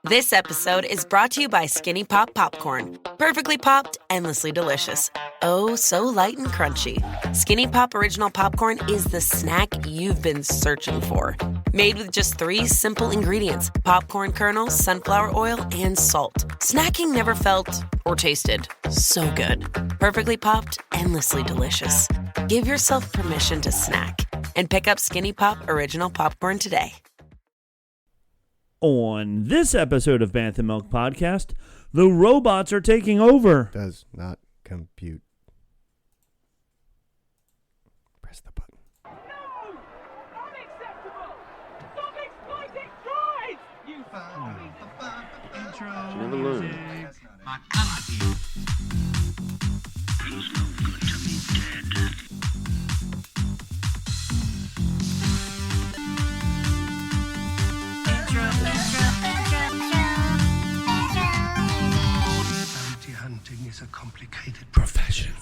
This episode is brought to you by Skinny Pop Popcorn. Perfectly popped, endlessly delicious. Oh, so light and crunchy. Skinny Pop Original Popcorn is the snack you've been searching for. Made with just 3 simple ingredients: popcorn kernels, sunflower oil, and salt. Snacking never felt or tasted so good. Perfectly popped, endlessly delicious. Give yourself permission to snack and pick up Skinny Pop Original Popcorn today. On this episode of Bantha Milk Podcast, the robots are taking over. Does not compute. Press the button. No! Unacceptable! Stop exploiting droids! You You never learn. Feels no good to be dead. Bounty hunting is a complicated profession.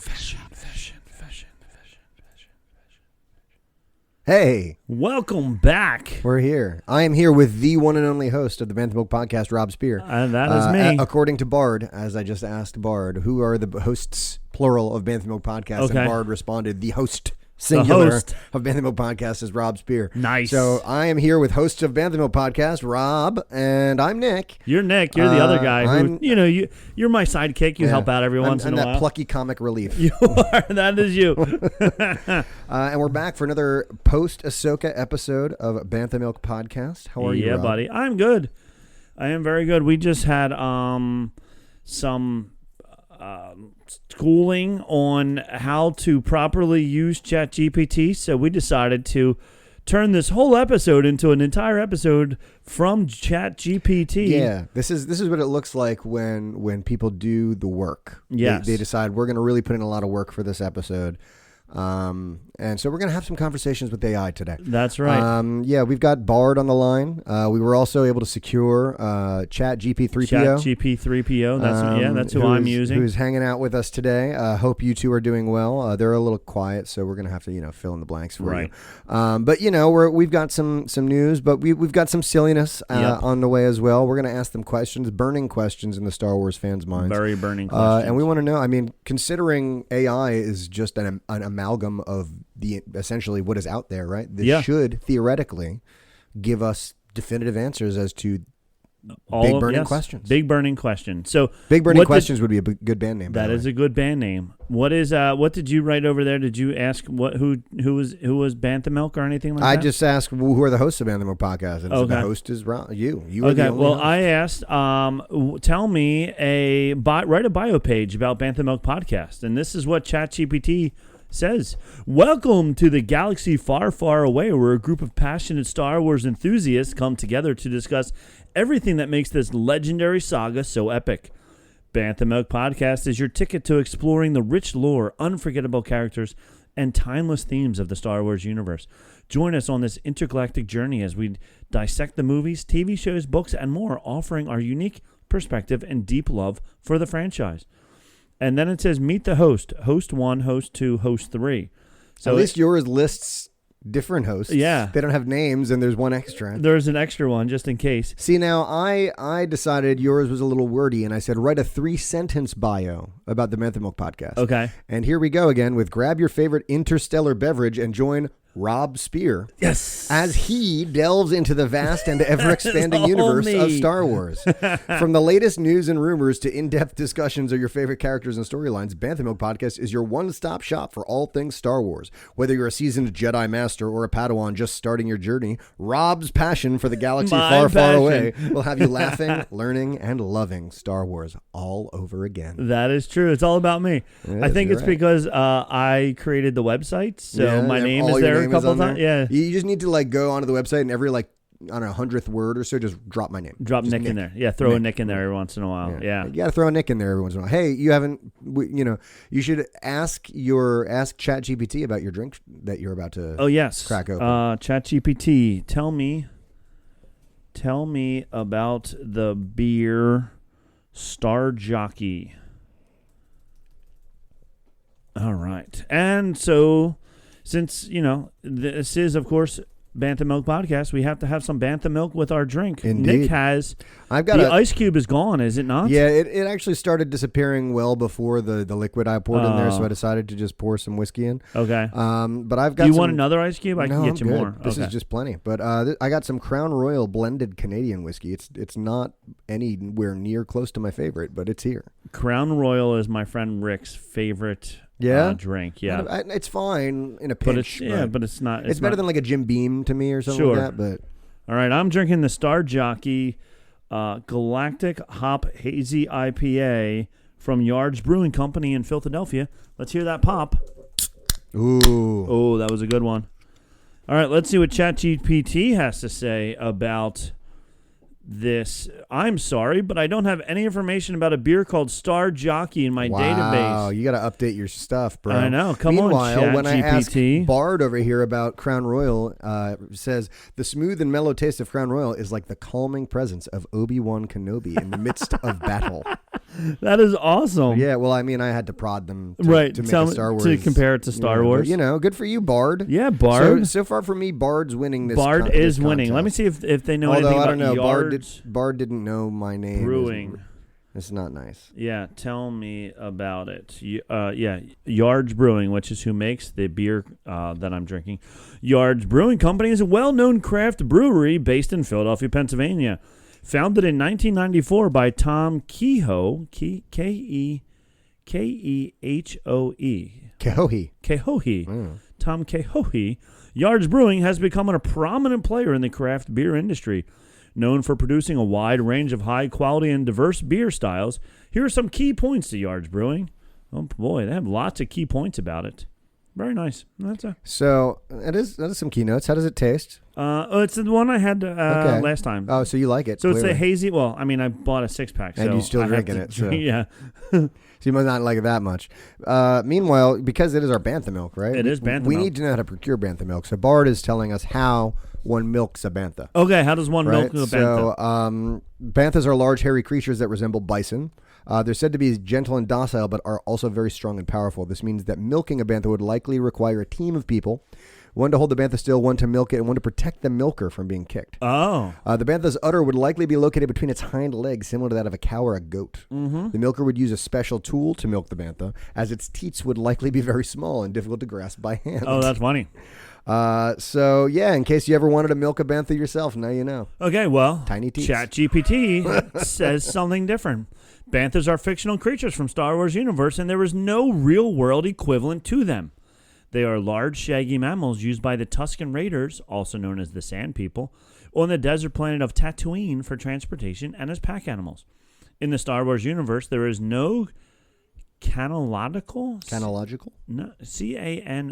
Hey, Welcome back. we're here. I am here with the one and only host of the Bantha Milk Podcast, Rob Spear. And that is me. According to Bard, as I just asked Bard, who are the hosts, plural, of Bantha Milk Podcast? Okay. And Bard responded, the host, singular, host. of Bantha Milk Podcast is Rob Spear. Nice. So I am here with hosts of Bantha Milk Podcast, Rob, and I'm Nick. You're Nick. You're the other guy who, I'm- you're my sidekick. You help out every once in I'm a that while. plucky comic relief. You are. That is you. And we're back for another post-Ahsoka episode of Bantha Milk Podcast. How are you, Yeah, Rob? buddy. I'm good. I am very good. We just had some schooling on how to properly use ChatGPT, so we decided to turn this whole episode into an entire episode from ChatGPT. Yeah, this is what it looks like when people do the work. Yes. They decide we're going to really put in a lot of work for this episode. And so we're going to have some conversations with AI today. That's right. Yeah, we've got Bard on the line. We were also able to secure ChatGPT 3PO. That's who I'm using. Who's hanging out with us today. Hope you two are doing well. They're a little quiet, so we're going to have to fill in the blanks for Right. you. But we've got some news, but we've got some silliness on the way as well. We're going to ask them questions, burning questions in the Star Wars fans' minds. Very burning questions. And we want to know, considering AI is just an amalgam of essentially what is out there, right? This should theoretically give us definitive answers as to big burning questions. Big burning questions. So Big Burning Questions would be a good band name. that is a good band name. What did you write over there? Did you ask who was Bantha Milk or anything like that? I just asked who are the hosts of Bantha Milk Podcast, and so the host is you. You are the only host. I asked, tell me write a bio page about Bantha Milk Podcast, and this is what ChatGPT says. Welcome to the galaxy far, far away, where a group of passionate Star Wars enthusiasts come together to discuss everything that makes this legendary saga so epic. Bantha Milk Podcast is your ticket to exploring the rich lore, unforgettable characters, and timeless themes of the Star Wars universe. Join us on this intergalactic journey as we dissect the movies, TV shows, books, and more, offering our unique perspective and deep love for the franchise. And then it says, meet the host. Host 1, host 2, host 3. So at least yours lists different hosts. Yeah. They don't have names, and there's one extra. There's an extra one just in case. See, now I decided yours was a little wordy, and I said write a 3-sentence bio about the Bantha Milk Podcast. Okay. And here we go again with grab your favorite interstellar beverage and join Rob Spear. Yes. As he delves into the vast and ever-expanding universe of Star Wars. From the latest news and rumors to in-depth discussions of your favorite characters and storylines, Bantha Milk Podcast is your one-stop shop for all things Star Wars. Whether you're a seasoned Jedi Master or a Padawan just starting your journey, Rob's passion for the galaxy far, far away will have you laughing, learning, and loving Star Wars all over again. That is true. It's all about me. I think it's right. because I created the website, so my name is there a couple of times. Yeah. You just need to go onto the website and every 100th word or so, just drop my name. Drop Just Nick in there. Yeah, throw a Nick in there every once in a while. Yeah. You got to throw a Nick in there every once in a while. Hey, you haven't, you should ask ChatGPT about your drink that you're about to crack open. ChatGPT, tell me about the beer Star Jockey. All right. And so, since, this is, of course, Bantha Milk Podcast, we have to have some Bantha Milk with our drink. Indeed. Nick has. I've got the ice cube is gone, is it not? Yeah, it actually started disappearing well before the liquid I poured in there, so I decided to just pour some whiskey in. Okay. But I've got. Do you want another ice cube? I can No, get I'm you good. more. This Okay. is just plenty. But I got some Crown Royal blended Canadian whiskey. It's not anywhere near close to my favorite, but it's here. Crown Royal is my friend Rick's favorite drink. Yeah. It's fine in a But pinch. but it's not. It's better not- than like a Jim Beam to me or something Sure. like that. But All right, I'm drinking the Star Jockey Galactic Hop Hazy IPA from Yard's Brewing Company in Philadelphia. Let's hear that pop. ooh, Oh, that was a good one. All right, let's see what ChatGPT has to say about this. I'm sorry, but I don't have any information about a beer called Star Jockey in my wow, database. you got to update your stuff, bro. I know. Come on, Meanwhile, when I ask ChatGPT. Bard over here about Crown Royal, says the smooth and mellow taste of Crown Royal is like the calming presence of Obi-Wan Kenobi in the midst of battle. That is awesome. Yeah, well, I mean, I had to prod them to, Right, to make tell a me- Star Wars. to compare it to Star but, Wars. good for you, Bard. Yeah, Bard. So far for me, Bard's winning this. Bard this is winning. Let me contest. see if they know Although anything I about don't know, Yard's Bard didn't know my name. Brewing. It's not nice. Yeah, tell me about it. Yard's Brewing, which is who makes the beer that I'm drinking. Yard's Brewing Company is a well-known craft brewery based in Philadelphia, Pennsylvania. Founded in 1994 by Tom Kehoe, Kehoe. Kehoe. Tom Kehoe. Yard's Brewing has become a prominent player in the craft beer industry. Known for producing a wide range of high-quality and diverse beer styles, here are some key points to Yard's Brewing. Oh, boy, they have lots of key points about it. Very nice. So that is some keynotes. How does it taste? It's the one I had last time. Oh, so you like it? So clearly. it's a hazy. Well, I mean, I bought a 6-pack, And so you still I have drinking to it, so. drink- Yeah, So you must not like it that much. Meanwhile, because it is our Bantha Milk, right? It is Bantha We Milk. need to know how to procure Bantha Milk. So Bard is telling us how one milks a Bantha. Okay, how does one Right? milk a Bantha? So Banthas are large, hairy creatures that resemble bison. They're said to be gentle and docile, but are also very strong and powerful. This means that milking a Bantha would likely require a team of people. One to hold the Bantha still, one to milk it, and one to protect the milker from being kicked. Oh, The Bantha's udder would likely be located between its hind legs, similar to that of a cow or a goat. Mm-hmm. The milker would use a special tool to milk the Bantha, as its teats would likely be very small and difficult to grasp by hand. oh, that's funny. So, yeah, in case you ever wanted to milk a Bantha yourself, now you know. Okay, well, Tiny teats. ChatGPT says something different. Banthas are fictional creatures from Star Wars universe, and there is no real-world equivalent to them. They are large, shaggy mammals used by the Tusken Raiders, also known as the Sand People, on the desert planet of Tatooine for transportation and as pack animals. In the Star Wars universe, there is no Canological? Canological? No, Canonica.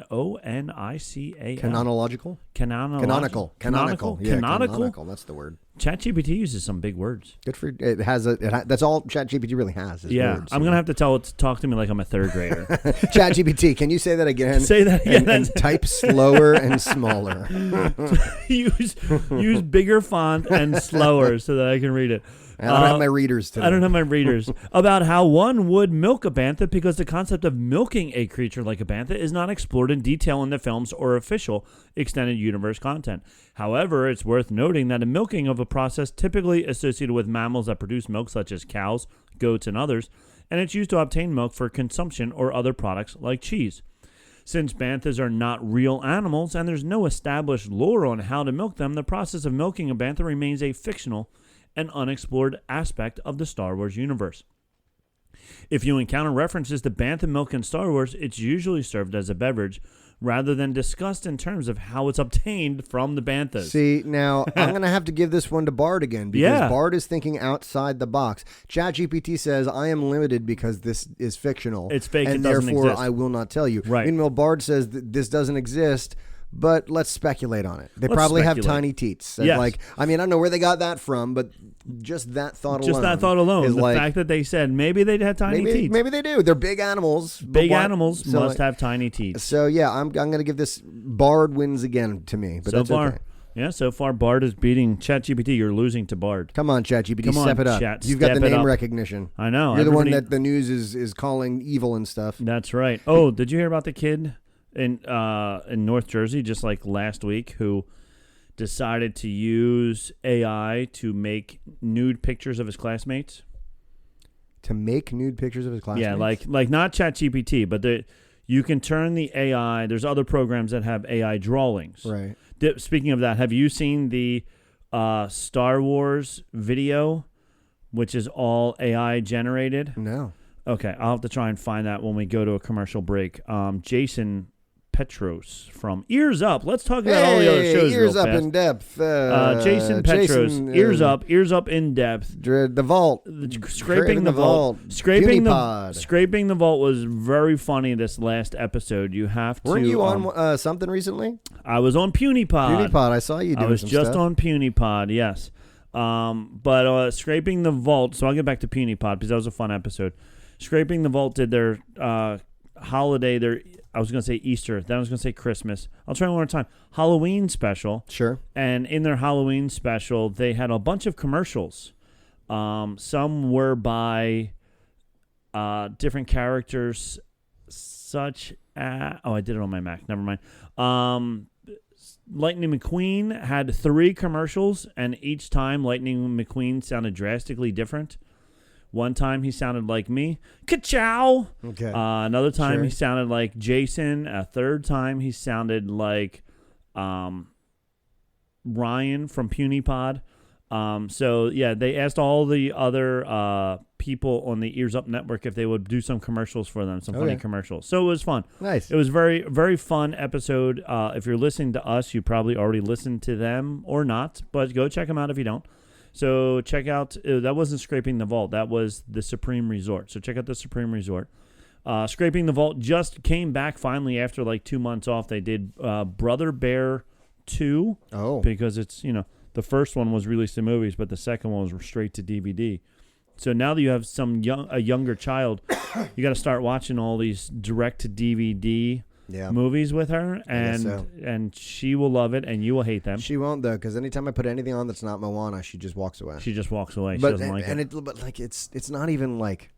Canonological? Canonical. Canonical. Yeah, Canonical? canonical. That's the word. ChatGPT uses some big words. Good for it. That's all ChatGPT really has. Is Yeah, words, I'm gonna have to tell it to talk to me like I'm a third grader. ChatGPT, can you say that again? Say that again. And type slower and smaller. use bigger font and slower so that I can read it. I don't have my readers today. I don't have my readers. About how one would milk a bantha because the concept of milking a creature like a bantha is not explored in detail in the films or official extended universe content. However, it's worth noting that a milking of a process typically associated with mammals that produce milk such as cows, goats, and others, and it's used to obtain milk for consumption or other products like cheese. Since banthas are not real animals and there's no established lore on how to milk them, the process of milking a bantha remains a fictional and unexplored aspect of the Star Wars universe. If you encounter references to bantha milk in Star Wars, it's usually served as a beverage rather than discussed in terms of how it's obtained from the banthas. See, now I'm going to have to give this one to Bard again because Yeah. Bard is thinking outside the box. ChatGPT says, I am limited because this is fictional. It's fake, and it doesn't therefore exist. I will not tell you. Right. Meanwhile, Bard says that this doesn't exist. But let's speculate on it. They Let's probably have speculate. tiny teats. And Yes. I don't know where they got that from, but just that thought Just alone. that thought alone, is the like, fact that they said maybe they'd have tiny teeth. maybe they do. They're big animals. but Big why- animals so, must have tiny teeth. So yeah, I'm going to give this Bard wins again to me. But So that's far, okay. yeah, so far Bard is beating ChatGPT. You're losing to Bard. Come on, ChatGPT, Come on, step it up. Chat, You've got the step it name up. recognition. I know. You're the one everybody- that the news is calling evil and stuff. That's right. Oh, did you hear about the kid in North Jersey just like last week who decided to use AI to make nude pictures of his classmates. To make nude pictures of his classmates? Yeah, like not ChatGPT, but you can turn the AI. There's other programs that have AI drawings. Right. Speaking of that, have you seen the Star Wars video, which is all AI generated? No. Okay, I'll have to try and find that when we go to a commercial break. Jason Petros from Ears Up. Let's talk about all the other shows Ears real Up fast. in Depth. Jason Petros, Ears Up in Depth. The Vault. Scraping the Vault. Scraping PewniePod. the Vault was very funny this last episode. You have to... Weren't you on something recently? I was on PewniePod. PewniePod, I saw you doing some stuff. I was just on PewniePod, yes. But Scraping the Vault, so I'll get back to PewniePod because that was a fun episode. Scraping the Vault did their holiday, I was going to say Easter, then I was going to say Christmas. I'll try one more time. Halloween special. Sure. And in their Halloween special, they had a bunch of commercials. Some were by different characters, such as... Oh, I did it on my Mac. Never mind. Lightning McQueen had 3 commercials, and each time Lightning McQueen sounded drastically different. One time he sounded like me. Ka-chow! Okay. Another time Sure. he sounded like Jason. A third time he sounded like Ryan from PewniePod. So, yeah, they asked all the other people on the Ears Up Network if they would do some commercials for them, some funny commercials. So it was fun. Nice. It was very, very fun episode. If you're listening to us, you probably already listened to them or not, but go check them out if you don't. So check out, that wasn't Scraping the Vault. That was the Supreme Resort. So check out the Supreme Resort. Scraping the Vault just came back finally after like 2 months off. They did Brother Bear 2. Oh. Because it's, the first one was released in movies, but the second one was straight to DVD. So now that you have a younger child, you got to start watching all these direct to DVD movies with her, and she will love it, and you will hate them. She won't though, because anytime I put anything on that's not Moana, she just walks away. She doesn't like it. But like it's not even like.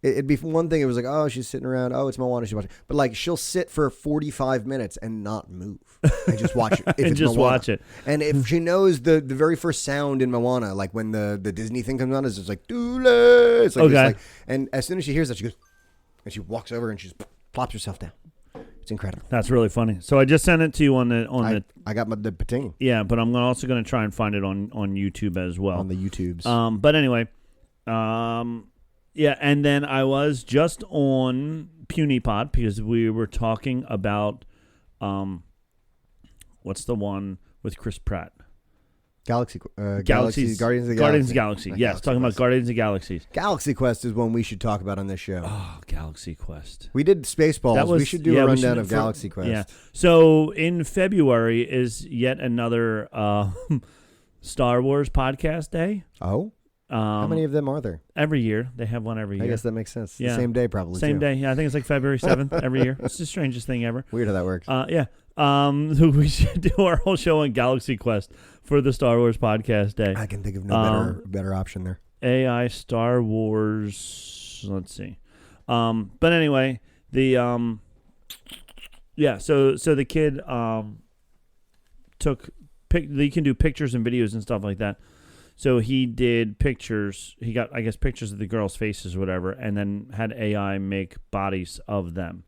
It'd be one thing. It was like, oh, she's sitting around. Oh, it's Moana. She's watching. But like, she'll sit for 45 minutes and not move and just watch it. If and it's just Moana. watch it. And if she knows the very first sound in Moana, like when the Disney thing comes on, it's just like Dule. It's like, okay. This, and as soon as she hears that, she goes, and she walks over and she just plops herself down. It's incredible. That's really funny. So I just sent it to you on the. I got the pating. Yeah, but I'm also going to try and find it on YouTube as well. On the YouTubes. But anyway, yeah, and then I was just on PewniePod because we were talking about what's the one with Chris Pratt? Guardians of the Galaxy. Yes, talking about Guardians of the Galaxies. Galaxy Quest is one we should talk about on this show. Oh, Galaxy Quest. We did Spaceballs. We should do a rundown of Galaxy Quest. Yeah. So in February is yet another Star Wars podcast day. Oh? How many of them are there? Every year. They have one every year. I guess that makes sense. Yeah. The same day, probably. Same day. Yeah, I think it's like February 7th every year. It's the strangest thing ever. Weird how that works. Yeah. We should do our whole show on Galaxy Quest for the Star Wars podcast day. I can think of no better option there. AI Star Wars. Let's see. But anyway, the so the kid you can do pictures and videos and stuff like that. So he did pictures. He got, I guess, pictures of the girls' faces or whatever, and then had AI make bodies of them.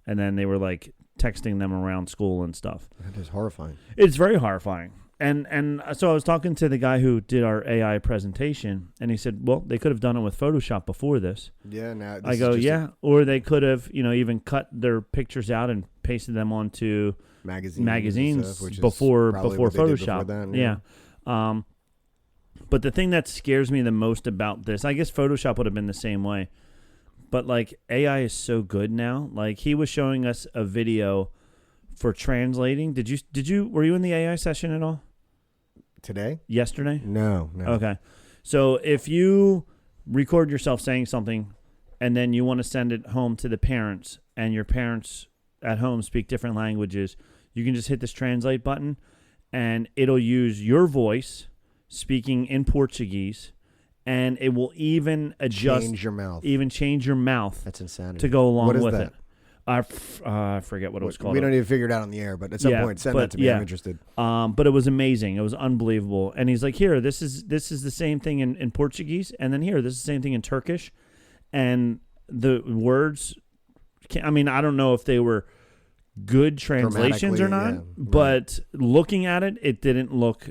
And then they were, like, texting them around school and stuff. That is horrifying. It's very horrifying. And so I was talking to the guy who did our AI presentation, and he said, well, they could have done it with Photoshop before this. Yeah, now I go, yeah. Or they could have, even cut their pictures out and pasted them onto magazines stuff, before Photoshop. Before then, yeah. But the thing that scares me the most about this, I guess Photoshop would have been the same way, but like AI is so good now. Like he was showing us a video for translating. Were you in the AI session at all? Today? Yesterday? No. Okay. So if you record yourself saying something and then you want to send it home to the parents and your parents at home speak different languages, you can just hit this translate button and it'll use your voice speaking in Portuguese, and it will even adjust. Change your mouth. Even change your mouth. That's insanity. To go along with that? it. I forget what it was called. We don't even figure it out on the air, but at some point, send that to me. I'm interested. But it was amazing. It was unbelievable. And he's like, here, this is the same thing in Portuguese, and then here, this is the same thing in Turkish, and the words. I mean, I don't know if they were good translations or not, but looking at it, it didn't look.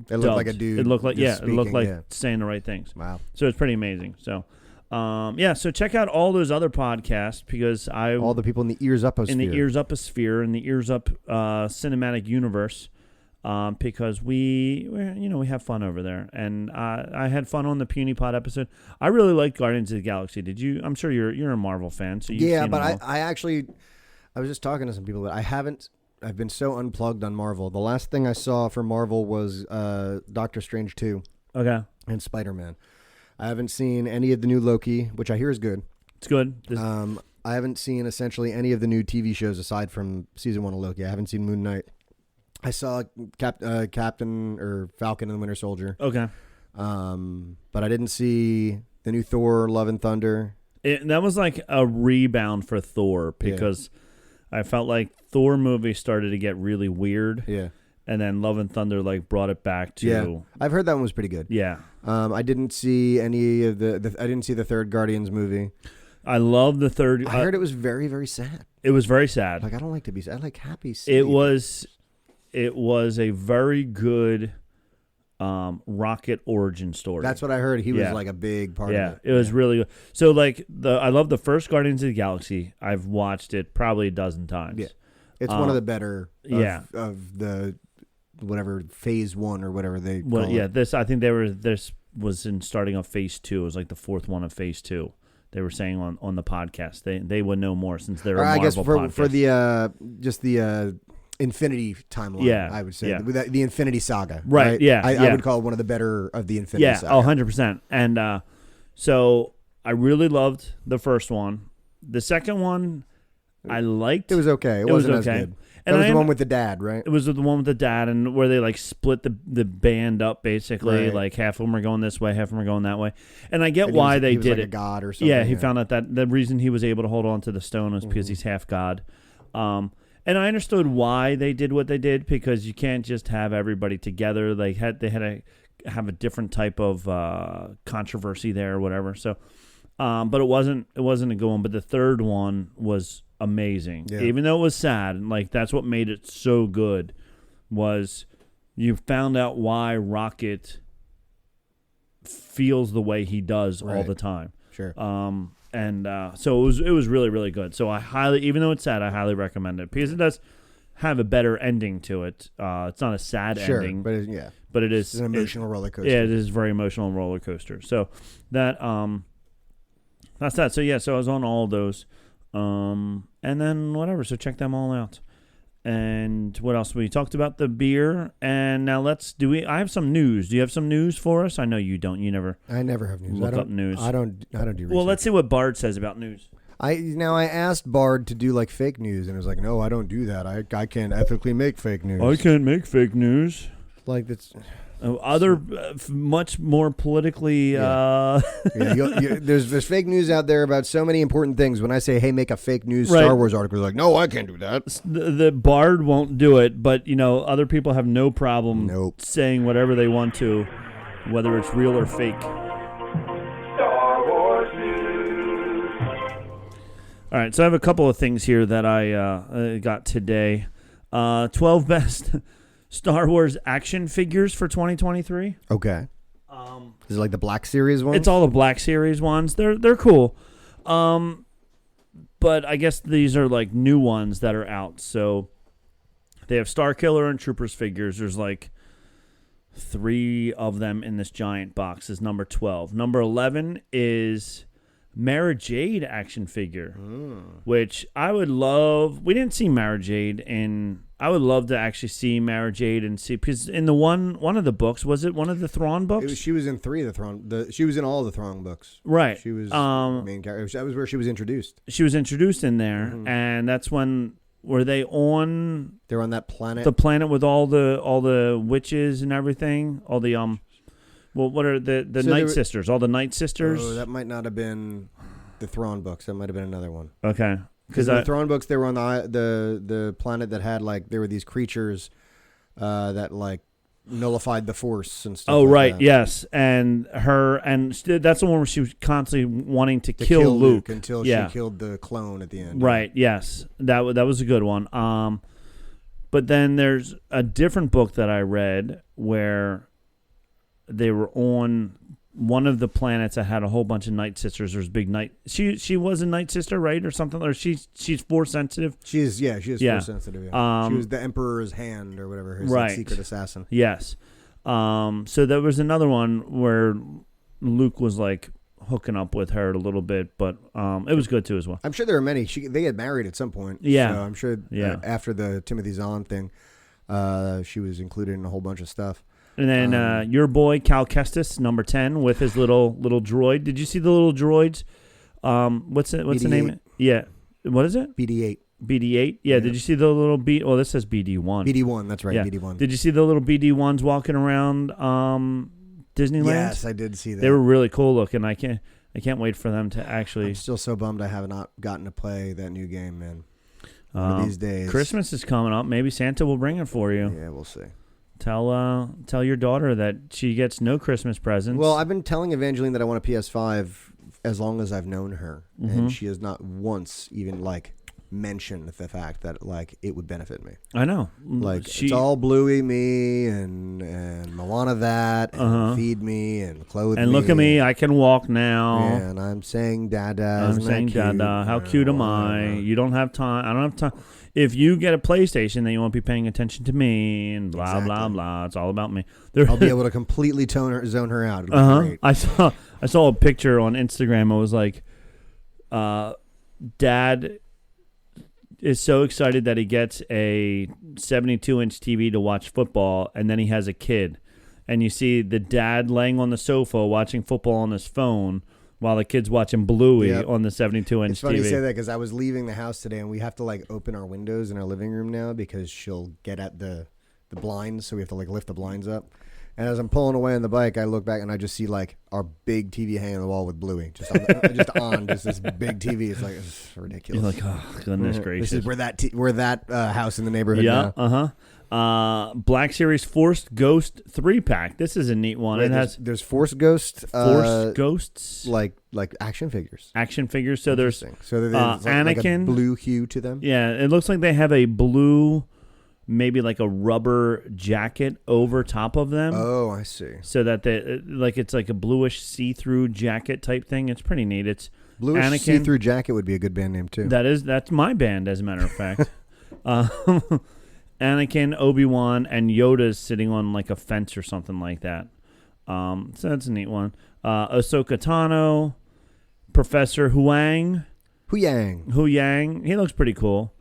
It looked like a dude. It looked like speaking, it looked like saying the right things. Wow. So it's pretty amazing. So. So check out all those other podcasts because all the people in the ears uposphere, in the ears up cinematic universe, because we have fun over there, and I had fun on the Puny Pod episode. I really liked Guardians of the Galaxy. Did you? I'm sure you're a Marvel fan, so you've seen but them all. I was just talking to some people that I haven't. I've been so unplugged on Marvel. The last thing I saw for Marvel was Doctor Strange 2. Okay. And Spider-Man. I haven't seen any of the new Loki, which I hear is good. It's good. I haven't seen essentially any of the new TV shows aside from season 1 of Loki. I haven't seen Moon Knight. I saw Captain or Falcon and the Winter Soldier. Okay. But I didn't see the new Thor, Love and Thunder. That was like a rebound for Thor because I felt like Thor movie started to get really weird. Yeah. And then Love and Thunder like brought it back to. Yeah, I've heard that one was pretty good. Yeah. I didn't see any of I didn't see the third Guardians movie. I love the third. I heard it was very, very sad. It was very sad. Like I don't like to be sad. I like happy. It was a very good Rocket origin story. That's what I heard. He was like a big part of it. It was really good. So like I love the first Guardians of the Galaxy. I've watched it probably a dozen times. Yeah. It's one of the better of the whatever phase 1 or whatever they call it. This was in starting of phase 2. It was like the fourth one of phase 2. They were saying on the podcast. They would know more since they're a Marvel podcast. For the just the Infinity timeline. Yeah, I would say the Infinity Saga. Right. Yeah. I would call it one of the better of the Infinity Saga. 100%. And so I really loved the first one. The second one I liked. It was okay. It wasn't as good. That was the one with the dad, right? It was the one with the dad, and where they like split the band up basically. Right. Like half of them are going this way, half of them are going that way. And I get why they did like it. A god or something. Yeah, he found out that the reason he was able to hold on to the stone was because he's half god. And I understood why they did what they did because you can't just have everybody together. They had to have a different type of controversy there or whatever. So, but it wasn't a good one. But the third one was amazing, even though it was sad. Like that's what made it so good was you found out why Rocket feels the way he does all the time. Sure. So it was really, really good. So even though it's sad, I highly recommend it because it does have a better ending to it. It's not a sad ending, but it is an emotional roller coaster. Yeah, it is a very emotional roller coaster. So that's that. So yeah, so I was on all of those. And then whatever. So check them all out. And what else? We talked about the beer, and now I have some news. Do you have some news for us? I know you don't. I never have news. Look up news. I don't do research. Well, let's see what Bard says about news. I asked Bard to do like fake news, and it was like, no, I don't do that. I can't ethically make fake news. I can't make fake news. Like that's other much more politically. There's fake news out there about so many important things. When I say, hey, make a fake news Star Wars article, like, no, I can't do that. The Bard won't do it, but other people have no problem saying whatever they want to, whether it's real or fake. Star Wars news. All right, so I have a couple of things here that I got today. 12 best Star Wars action figures for 2023. Okay. Is it like the Black Series ones? It's all the Black Series ones. They're cool. But I guess these are like new ones that are out. So they have Starkiller and Troopers figures. There's like 3 of them in this giant box. Is number 12. Number 11 is Mara Jade action figure, which I would love. We didn't see Mara Jade in. I would love to actually see Mara Jade and see, because in the one of the books, was it one of the Thrawn books? She was in 3 of the Thrawn. She was in all of the Thrawn books. Right. She was the main character. That was where she was introduced. She was introduced in there, and that's when were they on? They're on that planet. The planet with all the witches and everything. All the Well, what are the Night Sisters? All the Night Sisters. Oh, that might not have been the Thrawn books. That might have been another one. Okay. Because in the Throne books, they were on the planet that had like there were these creatures that like nullified the Force and stuff. Oh, like right, that. yes, and that's the one where she was constantly wanting to kill Luke until she killed the clone at the end. Right, yes, that was a good one. But then there's a different book that I read where they were on one of the planets that had a whole bunch of Night Sisters. There's big Night. She was a Night Sister, right, or something, or she's Force sensitive. She is Force sensitive. Yeah. She was the Emperor's hand or whatever. His like, secret assassin. Yes. So there was another one where Luke was like hooking up with her a little bit, but it was good too as well. I'm sure there were many. They had married at some point. Yeah. So I'm sure after the Timothy Zahn thing, she was included in a whole bunch of stuff. And then your boy Cal Kestis, number 10, with his little droid. Did you see the little droids? What's the name? Yeah. What is it? BD-8. BD-8? Yeah. Did you see the little Well, this says BD-1. BD-1, that's right, yeah. BD-1. Did you see the little BD-1s walking around Disneyland? Yes, I did see that. They were really cool looking. I can't wait for them to actually... I'm still so bummed I have not gotten to play that new game, man. One of these days. Christmas is coming up. Maybe Santa will bring it for you. Yeah, we'll see. Tell your daughter that she gets no Christmas presents. Well, I've been telling Evangeline that I want a PS5 as long as I've known her, and she has not once even like mentioned the fact that like it would benefit me. I know, like it's all Bluey me and Moana that and feed me and clothe and me. Look at me, I can walk now. Yeah, and I'm saying Dada. I'm saying Dada. How cute am I? You don't have time. I don't have time. If you get a PlayStation, then you won't be paying attention to me and blah, blah, blah. It's all about me. I'll be able to completely zone her out. It'll be great. I saw a picture on Instagram. It was like, Dad is so excited that he gets a 72-inch TV to watch football, and then he has a kid. And you see the dad laying on the sofa watching football on his phone, while the kid's watching Bluey on the 72-inch TV. It's funny you say that because I was leaving the house today, and we have to like open our windows in our living room now because she'll get at the blinds, so we have to like lift the blinds up. And as I'm pulling away on the bike, I look back and I just see like our big TV hanging on the wall with Bluey, just this big TV. It's like it's ridiculous. You're like, oh goodness gracious! This is we're that house in the neighborhood. Yeah, Black Series Forced Ghost 3-pack. This is a neat one. Wait, there's Forced Ghost. Forced Ghosts, like action figures. Action figures. So there's Anakin, like a blue hue to them. Yeah, it looks like they have a blue, maybe like a rubber jacket over top of them. Oh, I see. So that it's like a bluish see-through jacket type thing. It's pretty neat. It's bluish Anakin, see-through jacket would be a good band name too. That's my band, as a matter of fact. Anakin, Obi-Wan, and Yoda's sitting on like a fence or something like that. So that's a neat one. Ahsoka Tano, Professor Huyang. He looks pretty cool.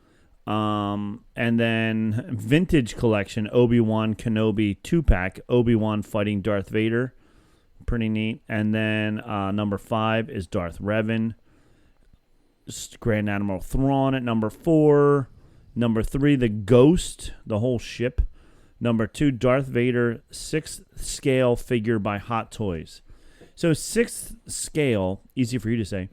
And then Vintage Collection, Obi-Wan Kenobi 2-pack, Obi-Wan fighting Darth Vader. Pretty neat. And then number 5 is Darth Revan. Grand Admiral Thrawn at number 4. Number 3, the Ghost, the whole ship. Number 2, Darth Vader 6th scale figure by Hot Toys. So 6th scale, easy for you to say.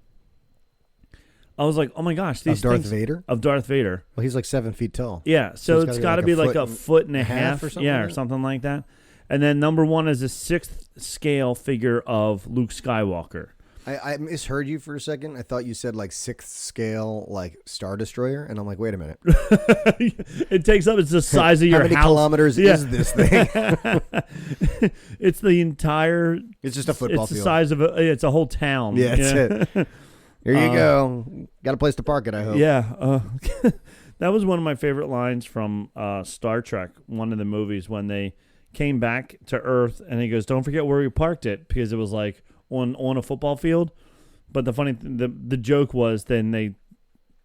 I was like, oh my gosh, these Darth things Vader? Of Darth Vader. Well, he's like 7 feet tall. Yeah, so it's got to be like a foot and a half or something. Yeah, or something like that. And then number 1 is a 6th scale figure of Luke Skywalker. I misheard you for a second. I thought you said like 6th scale, like Star Destroyer, and I'm like, wait a minute. It takes up. It's the size of your house. How many kilometers is this thing? It's the entire. It's just a football field. It's the size of it's a whole town. Yeah, that's it. Here you go. Got a place to park it, I hope. Yeah. That was one of my favorite lines from Star Trek, one of the movies, when they came back to Earth, and he goes, "Don't forget where we parked it," because it was like on a football field. But the funny the joke was then they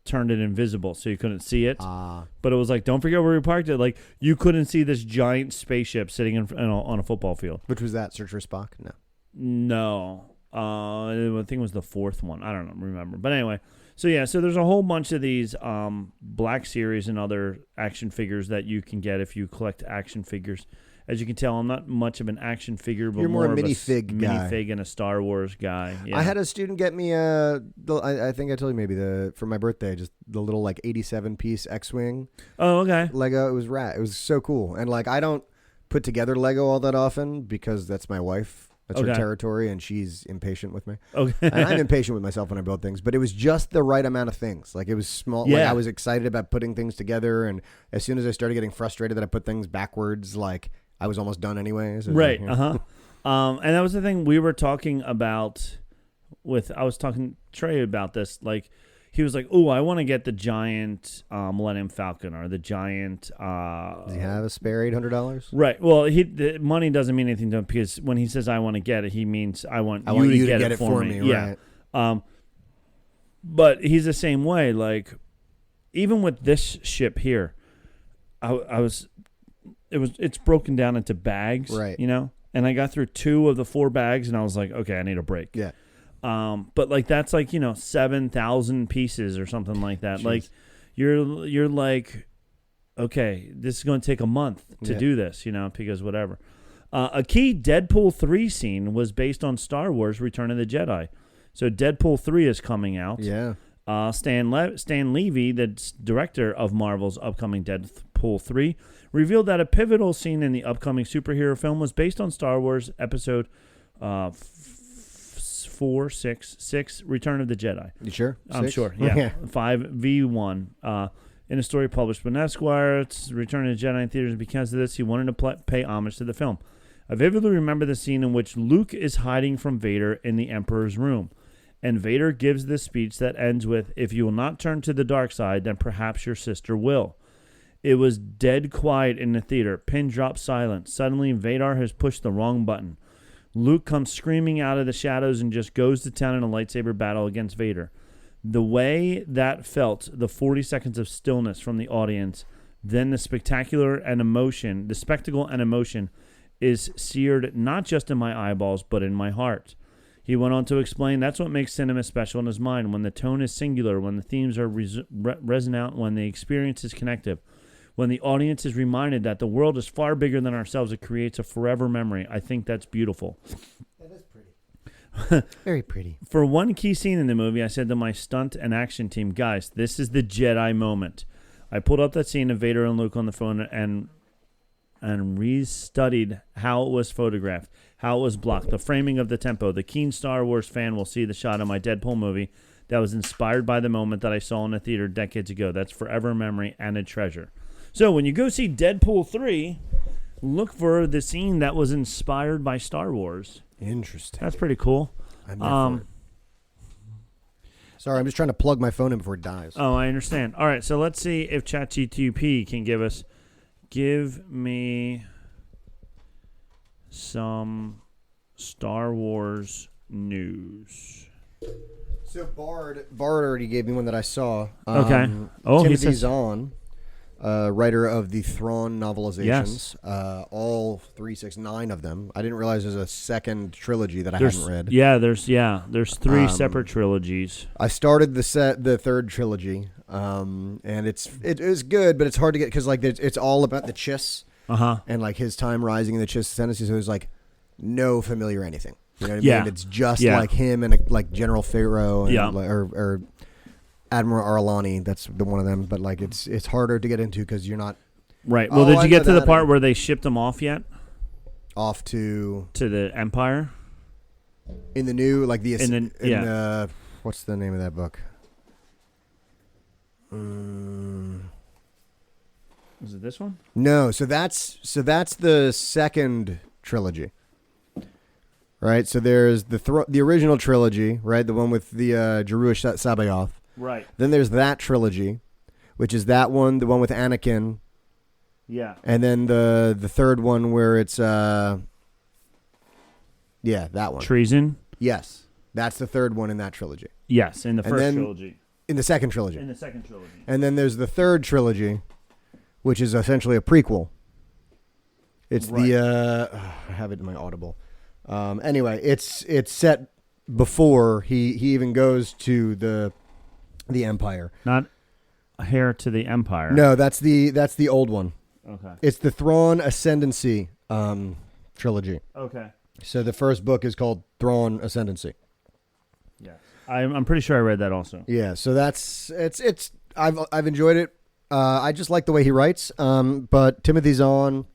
turned it invisible so you couldn't see it. But it was like, don't forget where we parked it. Like you couldn't see this giant spaceship sitting on a football field. Which was that? Search for Spock? No. I think it was the 4th one. I don't remember. But anyway, so there's a whole bunch of these Black Series and other action figures that you can get if you collect action figures. As you can tell, I'm not much of an action figure, but You're more a of minifig guy. minifig and a Star Wars guy. Yeah. I had a student get me I think I told you maybe for my birthday, just the little like 87 piece X-wing Oh, okay. Lego. It was rad. It was so cool. And like I don't put together Lego all that often because that's my wife. That's her Okay. territory, and she's impatient with me. Okay. And I'm impatient with myself when I build things, but it was just the right amount of things. Like it was small. Like Yeah. I was excited about putting things together, and as soon as I started getting frustrated that I put things backwards, like I was almost done anyways. Right. Like, yeah. And that was the thing we were talking about I was talking to Trey about this. Like, he was like, "Oh, I want to get the giant Millennium Falcon or the giant." Does he have a spare $800? Right. Well, the money doesn't mean anything to him because when he says I want to get it, he means I want I you want to you get it for me. Yeah. Right. But he's the same way. Like, even with this ship here, it's broken down into bags. Right. You know, and I got through 2 of the 4 bags, and I was like, okay, I need a break. Yeah. But like that's like 7,000 pieces or something like that. Jeez. Like you're like, okay, this is going to take a month to do this, because whatever. A key Deadpool 3 scene was based on Star Wars: Return of the Jedi. So Deadpool 3 is coming out. Yeah. Stan Levy, the director of Marvel's upcoming Deadpool 3, revealed that a pivotal scene in the upcoming superhero film was based on Star Wars Episode 6, Return of the Jedi. You sure? I'm 6? sure. Yeah. 5v1. In a story published by Esquire, it's Return of the Jedi in theaters. Because of this, he wanted to pay homage to the film. I vividly remember the scene in which Luke is hiding from Vader in the Emperor's room. And Vader gives this speech that ends with, "If you will not turn to the dark side, then perhaps your sister will." It was dead quiet in the theater. Pin drop silence. Suddenly, Vader has pushed the wrong button. Luke comes screaming out of the shadows and just goes to town in a lightsaber battle against Vader. The way that felt, the 40 seconds of stillness from the audience, then the spectacle and emotion is seared not just in my eyeballs, but in my heart. He went on to explain that's what makes cinema special in his mind, when the tone is singular, when the themes are resonant, when the experience is connective. When the audience is reminded that the world is far bigger than ourselves, it creates a forever memory. I think that's beautiful. That is pretty. Very pretty. For one key scene in the movie, I said to my stunt and action team, guys, this is the Jedi moment. I pulled up that scene of Vader and Luke on the phone and re-studied how it was photographed, how it was blocked, the framing of the tempo. The keen Star Wars fan will see the shot of my Deadpool movie that was inspired by the moment that I saw in the theater decades ago. That's forever memory and a treasure. So when you go see Deadpool 3, look for the scene that was inspired by Star Wars. Interesting. That's pretty cool. I'm there for it. Sorry, I'm just trying to plug my phone in before it dies. Oh, I understand. All right, so let's see if ChatGPT can give me some Star Wars news. So Bard already gave me one that I saw. Okay. Oh, he Timothy says- Zahn, writer of the Thrawn novelizations. Yes. All 3, 6, 9 of them. I didn't realize there's a second trilogy that I haven't read. Yeah, there's 3 separate trilogies. I started the third trilogy, and it was good, but it's hard to get because like it's all about the Chiss and like his time rising in the Chiss ascendancy. So there's like no familiar anything. You know what I Yeah. mean? It's just Yeah. like him and like General Pharaoh and Yeah. or Admiral Arlani. That's the one of them. But like it's harder to get into because you're not Right. Well, Oh, did I you know get to the that. part where they shipped them off yet off to to the Empire? in the new like the Yeah. what's the name of that book? Was it this one? No, so that's the second trilogy, right? So there's the original trilogy, right? The one with the Jeruish Sabaoth. Right. Then there's that trilogy, which is that one, the one with Anakin, Yeah. and then the third one where it's that one. Treason. Yes, that's the third one in that trilogy. Yes, in the And first then- trilogy. In the second trilogy. In the second trilogy. And then there's the third trilogy, which is essentially a prequel. It's Right. I have it in my Audible. Anyway, it's set before he even goes to the Empire. Not Heir to the Empire. No, that's the old one. Okay. It's the Thrawn Ascendancy trilogy. Okay. So the first book is called Thrawn Ascendancy. Yeah. I'm pretty sure I read that also. Yeah, so that's it's I've enjoyed it. I just like the way he writes. But Timothy Zahn,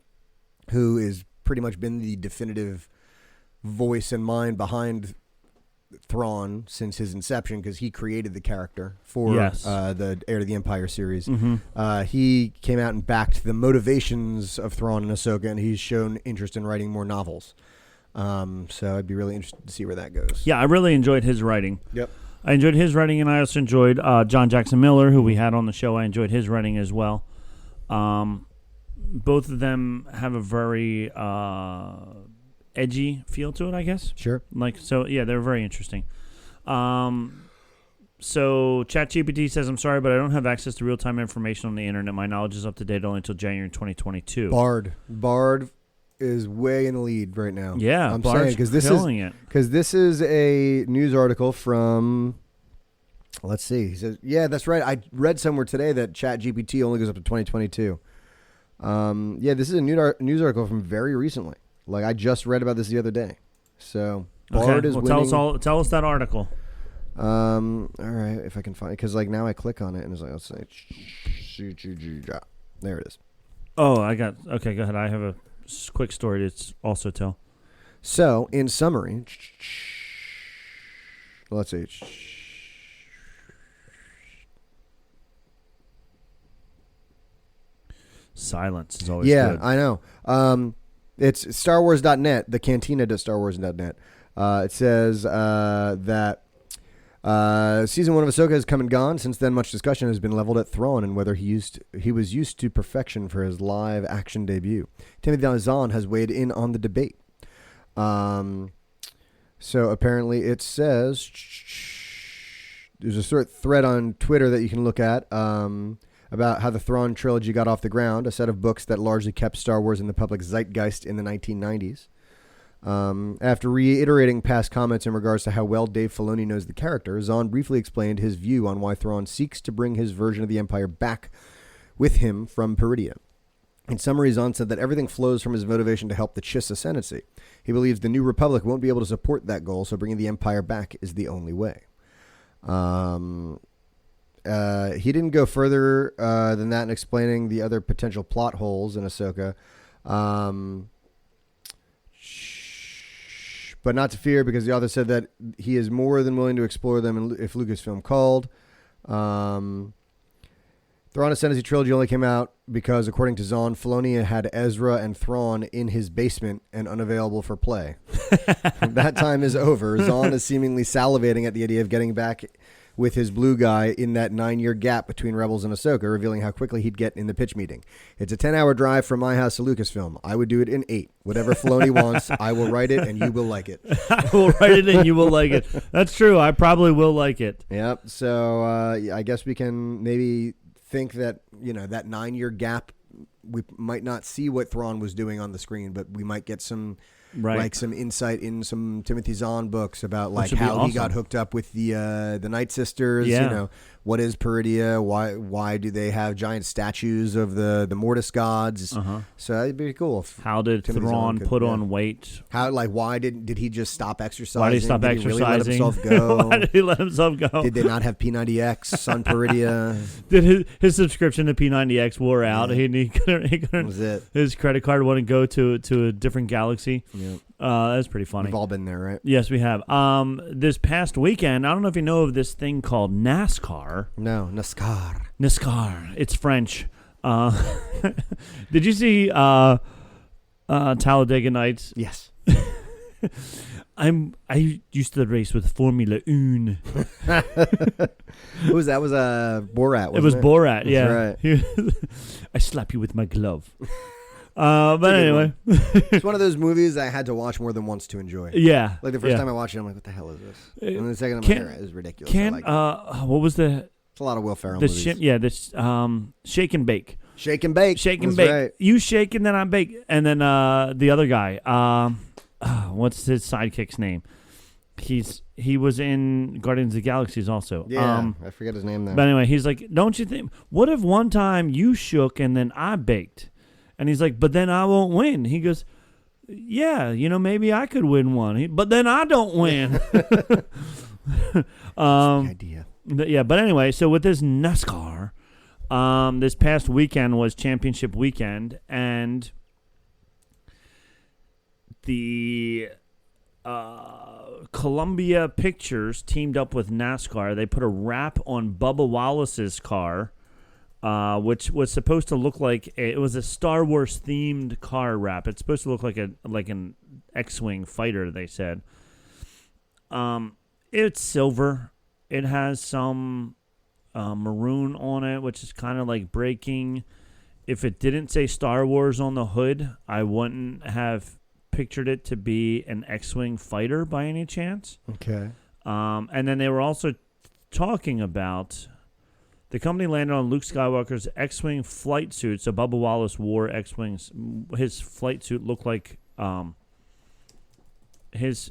who is pretty much been the definitive voice and mind behind Thrawn since his inception, because he created the character for the Heir to the Empire series. He came out and backed the motivations of Thrawn and Ahsoka, and he's shown interest in writing more novels. So I'd be really interested to see where that goes. Yeah, I really enjoyed his writing. Yep. I enjoyed his writing, and I also enjoyed John Jackson Miller, who we had on the show. I enjoyed his writing as well. Both of them have a very edgy feel to it, I guess. Sure. Yeah, they're very interesting. So ChatGPT says, I'm sorry, but I don't have access to real-time information on the internet. My knowledge is up to date only until January 2022. Bard is way in the lead right now. Yeah, I'm Bard's saying because this is a news article from. Let's see. He says, "Yeah, that's right. I read somewhere today that ChatGPT only goes up to 2022." Yeah, this is a news article from very recently. Like I just read about this the other day. So Bard is winning. Tell us that article. All right, if I can find it, because like now I click on it and it's like, let's say, there it is. Oh, okay. Go ahead. I have a quick story to also tell. So, in summary, let's see. Silence is always good. I know. It's StarWars.net, the cantina to StarWars.net. It says that season 1 of Ahsoka has come and gone. Since then, much discussion has been leveled at Thrawn and whether he was used to perfection for his live action debut. Timothy Zahn has weighed in on the debate. So apparently it says there's a sort of thread on Twitter that you can look at about how the Thrawn trilogy got off the ground, a set of books that largely kept Star Wars in the public zeitgeist in the 1990s. After reiterating past comments in regards to how well Dave Filoni knows the character, Zahn briefly explained his view on why Thrawn seeks to bring his version of the Empire back with him from Peridea. In summary, Zahn said that everything flows from his motivation to help the Chiss ascendancy. He believes the New Republic won't be able to support that goal, so bringing the Empire back is the only way. He didn't go further than that in explaining the other potential plot holes in Ahsoka. But not to fear, because the author said that he is more than willing to explore them if Lucasfilm called. Thrawn Ascendancy trilogy only came out because, according to Zahn, Filoni had Ezra and Thrawn in his basement and unavailable for play. That time is over. Zahn is seemingly salivating at the idea of getting back with his blue guy in that 9-year gap between Rebels and Ahsoka, revealing how quickly he'd get in the pitch meeting. It's a 10-hour drive from my house to Lucasfilm. I would do it in 8. Whatever Filoni wants, I will write it and you will like it. I will write it and you will like it. That's true. I probably will like it. Yep. So I guess we can maybe think that, that 9-year gap, we might not see what Thrawn was doing on the screen, but we might get some... Right. Like some insight in some Timothy Zahn books about Which like would be how awesome. he got hooked up with the Night Sisters. Yeah. What is Peridea? Why do they have giant statues of the Mortis gods? So that'd be cool. How did Timothy Thrawn Zahn put on weight? Why did he just stop exercising? Why did he stop exercising? He really let himself go? Why did he let himself go? Did they not have P90X on Peridea? Did his subscription to P90X wore out? Yeah. He couldn't. That was it. His credit card wouldn't go to a different galaxy. Yeah. That's pretty funny. We've all been there, right? Yes, we have. This past weekend, I don't know if you know of this thing called NASCAR. No, NASCAR. NASCAR. It's French. Did you see Talladega Nights? Yes. I used to race with Formula One. Who was that? Was Borat? It was Borat. Yeah. That's right. I slap you with my glove. But anyway, It's one of those movies I had to watch more than once to enjoy. yeah. Like the first time I watched it, I'm like, "What the hell is this?" And then the second time, I'm like, "This is ridiculous." I like it. What was the It's a lot of Will Ferrell movies. shake and bake. Shake and bake. Shake and That's bake. right. You shake and then I bake. And then the other guy, what's his sidekick's name? He was in Guardians of the Galaxies also. Yeah, I forget his name now. But anyway, he's like, don't you think? What if one time you shook and then I baked? And he's like, but then I won't win. He goes, yeah, maybe I could win one. But then I don't win. That's the idea. But anyway, so with this NASCAR, this past weekend was championship weekend, and the Columbia Pictures teamed up with NASCAR. They put a wrap on Bubba Wallace's car, which was supposed to look like it was a Star Wars themed car wrap. It's supposed to look like an X-wing fighter. They said. It's silver. It has some maroon on it, which is kind of like breaking. If it didn't say Star Wars on the hood, I wouldn't have pictured it to be an X-wing fighter by any chance. Okay. And then they were also talking about the company landed on Luke Skywalker's X-wing flight suit. So Bubba Wallace wore X-wings. His flight suit looked like his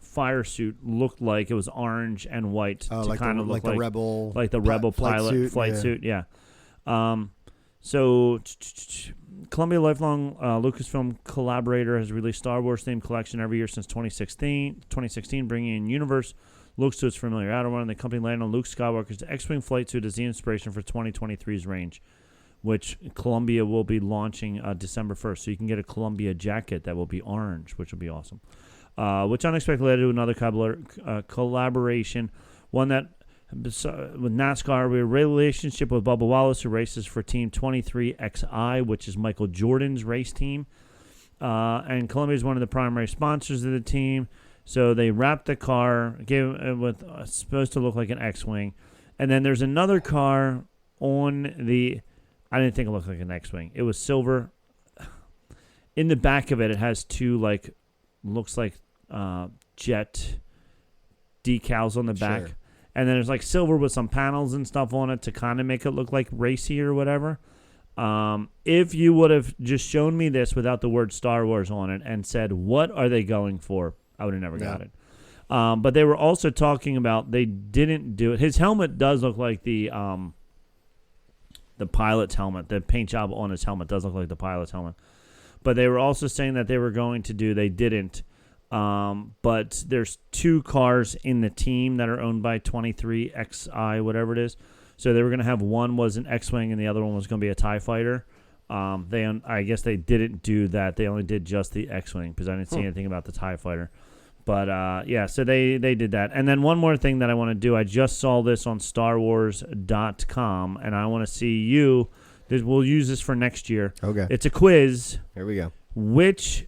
fire suit looked like it was orange and white to like kind of look the rebel, like the rebel pilot flight suit. Yeah. So Columbia lifelong Lucasfilm collaborator has released Star Wars themed collection every year since 2016, bringing in universe looks to its familiar outer one. The company landed on Luke Skywalker's X-wing flight suit as the inspiration for 2023's range, which Columbia will be launching December 1st. So you can get a Columbia jacket that will be orange, which will be awesome. Which unexpectedly led to another collaboration, one that with NASCAR, we have a relationship with Bubba Wallace, who races for Team 23XI, which is Michael Jordan's race team. And Columbia is one of the primary sponsors of the team. So they wrapped the car, gave it with supposed to look like an X-wing. And then there's another car on the, I didn't think it looked like an X-wing. It was silver. In the back of it, it has two, looks like jet decals on the back. Sure. And then there's silver with some panels and stuff on it to kind of make it look like racy or whatever. If you would have just shown me this without the word Star Wars on it and said, what are they going for? I would have never got it. But they were also talking about they didn't do it. His helmet does look like the pilot's helmet. The paint job on his helmet does look like the pilot's helmet. But they were also saying that they were going to do, they didn't. But there's two cars in the team that are owned by 23XI, whatever it is. So they were going to have one was an X-Wing and the other one was going to be a TIE fighter. I guess they didn't do that. They only did just the X-Wing because I didn't see anything about the TIE fighter. But, so they did that. And then one more thing that I want to do. I just saw this on StarWars.com, and I want to see you. We'll use this for next year. Okay. It's a quiz. Here we go. Which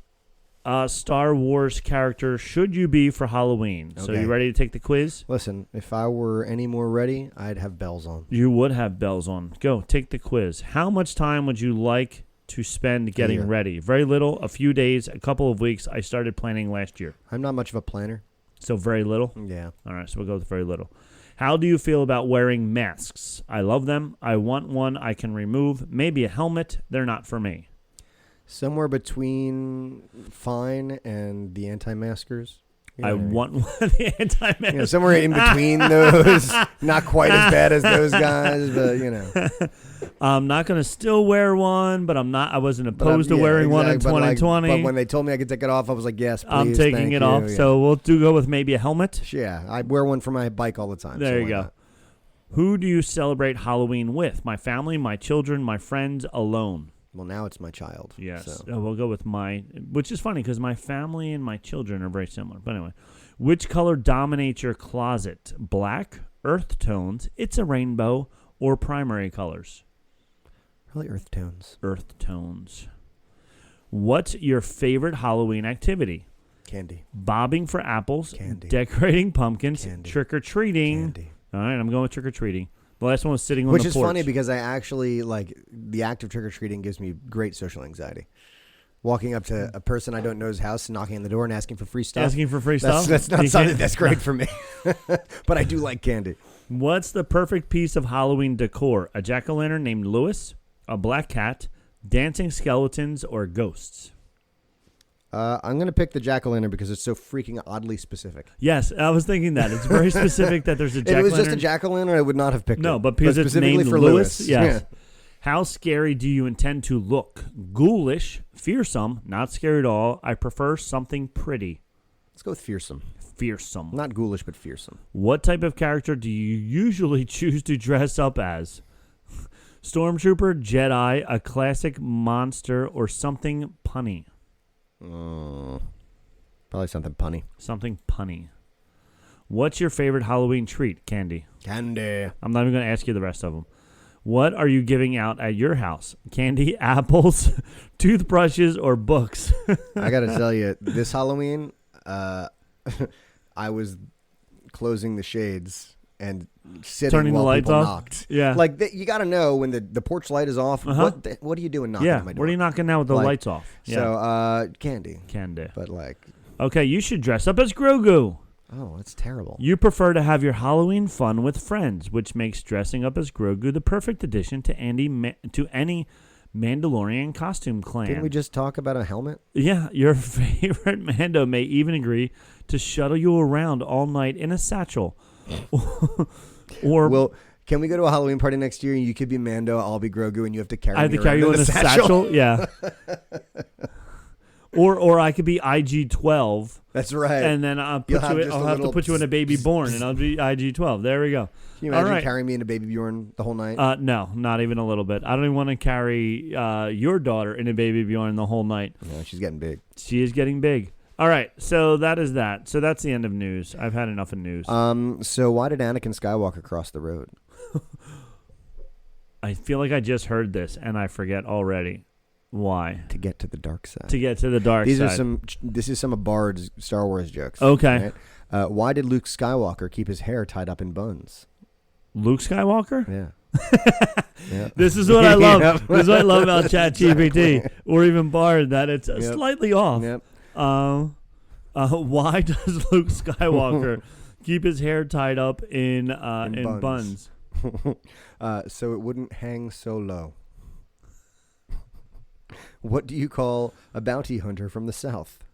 Star Wars character should you be for Halloween? Okay. So you ready to take the quiz? Listen, if I were any more ready, I'd have bells on. You would have bells on. Go, take the quiz. How much time would you like to spend getting ready? Very little, a few days, a couple of weeks. I started planning last year. I'm not much of a planner. So very little? Yeah. All right, so we'll go with very little. How do you feel about wearing masks? I love them. I want one I can remove. Maybe a helmet. They're not for me. Somewhere between fine and the anti-maskers. I want one of the anti-maskers. Somewhere in between those. Not quite as bad as those guys, but I'm not going to still wear one, but I wasn't opposed to wearing one in 2020. But when they told me I could take it off, I was like, yes, please. I'm taking it off. Yeah. So we'll go with maybe a helmet. Yeah, I wear one for my bike all the time. There you go. Who do you celebrate Halloween with? My family, my children, my friends, alone? Well, now it's my child. Yes. So. We'll go with which is funny because my family and my children are very similar. But anyway, which color dominates your closet? Black, earth tones, it's a rainbow, or primary colors? Probably earth tones. Earth tones. What's your favorite Halloween activity? Candy. Bobbing for apples. Candy. Decorating pumpkins. Candy. Trick-or-treating. Candy. All right, I'm going with trick-or-treating. The last one was sitting on the porch. Which is funny because I actually, the act of trick-or-treating gives me great social anxiety. Walking up to a person I don't know's house, knocking on the door and asking for free stuff. Asking for free stuff? That's not something that's great for me. But I do like candy. What's the perfect piece of Halloween decor? A jack-o'-lantern named Lewis, a black cat, dancing skeletons, or ghosts? I'm going to pick the jack-o'-lantern because it's so freaking oddly specific. Yes, I was thinking that. It's very specific that there's a jack-o'-lantern. If it was just a jack-o'-lantern, I would not have picked it. No, but because it's specifically named for Lewis. Yes. Yeah. How scary do you intend to look? Ghoulish, fearsome, not scary at all. I prefer something pretty. Let's go with fearsome. Fearsome. Not ghoulish, but fearsome. What type of character do you usually choose to dress up as? Stormtrooper, Jedi, a classic monster, or something punny? Probably something punny. Something punny. What's your favorite Halloween treat? Candy. Candy. I'm not even going to ask you the rest of them. What are you giving out at your house? Candy, apples, toothbrushes, or books? I got to tell you, this Halloween, I was closing the shades and sitting Turning while the lights people off? knocked. Yeah. Like, you got to know when the porch light is off, what are you doing knocking Yeah. at my door? What are you knocking now with the lights off? Yeah. So, candy. Candy. But like, Okay, you should dress up as Grogu. oh, that's terrible. You prefer to have your Halloween fun with friends, which makes dressing up as Grogu the perfect addition to any Mandalorian costume clan. Didn't we just talk about a helmet? Yeah, your favorite Mando may even agree to shuttle you around all night in a satchel. Or Well, can we go to a Halloween party next year and you could be Mando, I'll be Grogu, and you have to carry I have me to carry around you in a satchel. Yeah. Or I could be IG-12. That's right. And then I'll You'll have just a have to little put you in a baby born, and I'll be IG-12. There we go. Can you imagine All right. carrying me in a Baby Bjorn the whole night? No, not even a little bit. I don't even want to carry your daughter in a baby Bjorn the whole night. Yeah, she's getting big. She is getting big. All right, so that is that. So that's the end of news. I've had enough of news. So why did Anakin Skywalker cross the road? I feel like I just heard this, and I forget already. Why? To get to the dark side. To get to the dark side. This is some of Bard's Star Wars jokes. Okay. Right? Why did Luke Skywalker keep his hair tied up in buns? Luke Skywalker? Yeah. Yeah. This is what I love. Yep. This is what I love about ChatGPT or even Bard, that it's slightly off. Yep. Why does Luke Skywalker keep his hair tied up in buns? So it wouldn't hang so low. What do you call a bounty hunter from the South?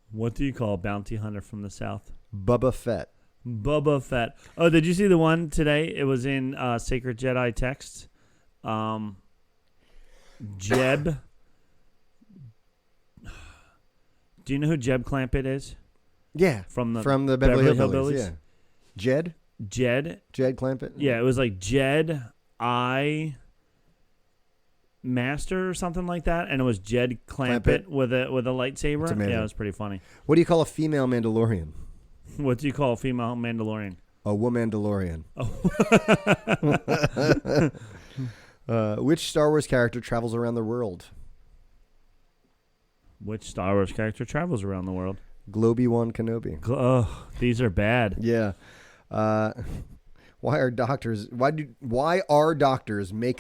What do you call a bounty hunter from the South? Bubba Fett. Bubba Fett. Oh, did you see the one today? It was in Sacred Jedi Texts. Jeb. Do you know who Jeb Clampett is? Yeah. From the Beverly Hillbillies. Yeah. Jed Clampett? Yeah, it was like Jed Master or something like that, and it was Jed Clampett with a lightsaber. Yeah, it was pretty funny. What do you call a female Mandalorian? What do you call a female Mandalorian? A Womandalorian. Which Star Wars character travels around the world? Which Star Wars character travels around the world? Globy-Wan Kenobi. Oh, these are bad. Yeah. Why are doctors make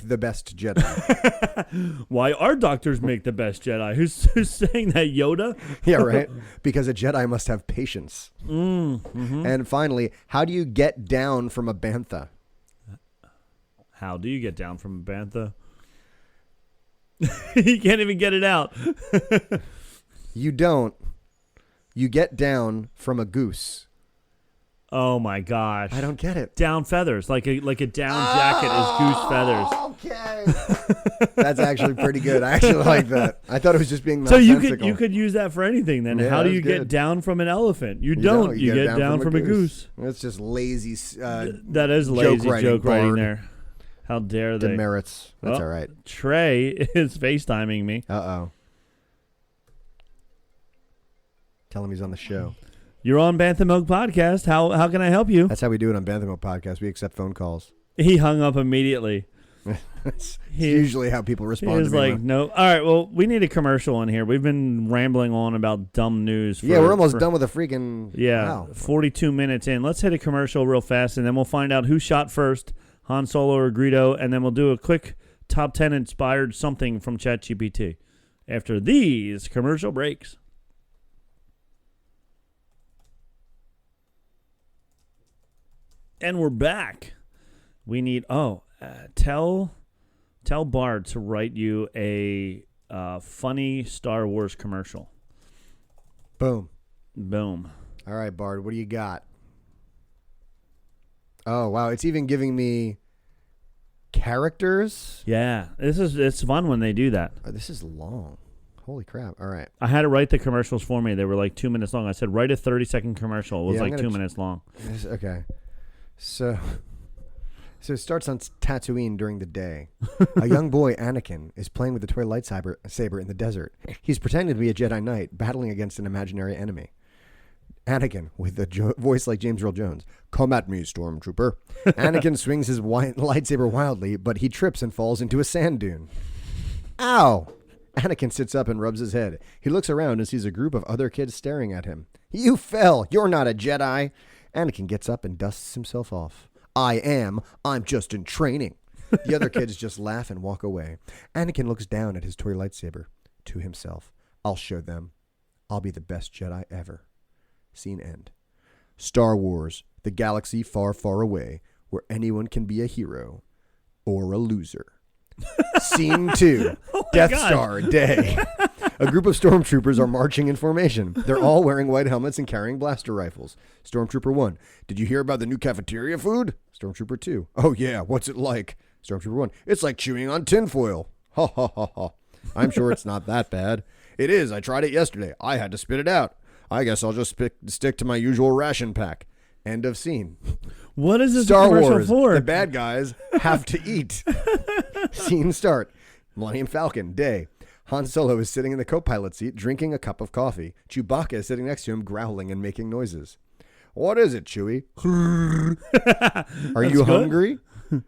the best Jedi? Why are doctors make the best Jedi? Who's saying that? Yoda? Yeah, right. Because a Jedi must have patience. Mm-hmm. And finally, how do you get down from a bantha? How do you get down from a bantha? You can't even get it out. You don't. You get down from a goose. Oh my gosh! I don't get it. Down feathers, like a down jacket is goose feathers. Okay, that's actually pretty good. I actually like that. I thought it was just being so nonsensical. you could use that for anything. Then Yeah, how do that's you get good. down from an elephant? You don't. You get down from a goose. That's just lazy. That is lazy joke writing Bard. there. How dare they? Demerits. That's all right. Trey is FaceTiming me. Uh-oh. Tell him he's on the show. You're on Bantha Milk Podcast. How can I help you? That's how we do it on Bantha Milk Podcast. We accept phone calls. He hung up immediately. It's usually how people He respond was to me. like, no. All right, well, we need a commercial in here. We've been rambling on about dumb news. Yeah, we're almost done with a freaking... Yeah, Wow. 42 minutes in. Let's hit a commercial real fast, and then we'll find out who shot first, Han Solo or Greedo, and then we'll do a quick top 10 inspired something from ChatGPT after these commercial breaks. And we're back. We need tell Bard to write you a funny Star Wars commercial. Boom. Boom. All right, Bard, what do you got? Oh, wow. It's even giving me Characters? Yeah, it's fun when they do that. Oh, this is long. Holy crap. All right. I had to write the commercials for me. They were like 2 minutes long. I said, write a 30-second commercial. It was Yeah, I'm like gonna 2 minutes long. Okay. So it starts on Tatooine during the day. A young boy, Anakin, is playing with the toy lightsaber in the desert. He's pretending to be a Jedi Knight, battling against an imaginary enemy. Anakin, with a voice like James Earl Jones. Come at me, Stormtrooper. Anakin swings his lightsaber wildly, but he trips and falls into a sand dune. Ow! Anakin sits up and rubs his head. He looks around and sees a group of other kids staring at him. You fell! You're not a Jedi! Anakin gets up and dusts himself off. I'm just in training. The other kids just laugh and walk away. Anakin looks down at his toy lightsaber. To himself, I'll show them. I'll be the best Jedi ever. Scene end. Star Wars, the galaxy far, far away, where anyone can be a hero or a loser. Scene 2, Death Star Day. A group of stormtroopers are marching in formation. They're all wearing white helmets and carrying blaster rifles. Stormtrooper 1, did you hear about the new cafeteria food? Stormtrooper 2, oh yeah, what's it like? Stormtrooper 1, it's like chewing on tinfoil. Ha ha ha ha. I'm sure it's not that bad. It is, I tried it yesterday. I had to spit it out. I guess I'll just stick to my usual ration pack. End of scene. What is this Star commercial Wars, for? the bad guys have to eat. Scene start. Millennium Falcon, day. Han Solo is sitting in the co-pilot seat drinking a cup of coffee. Chewbacca is sitting next to him growling and making noises. What is it, Chewie? Are you hungry?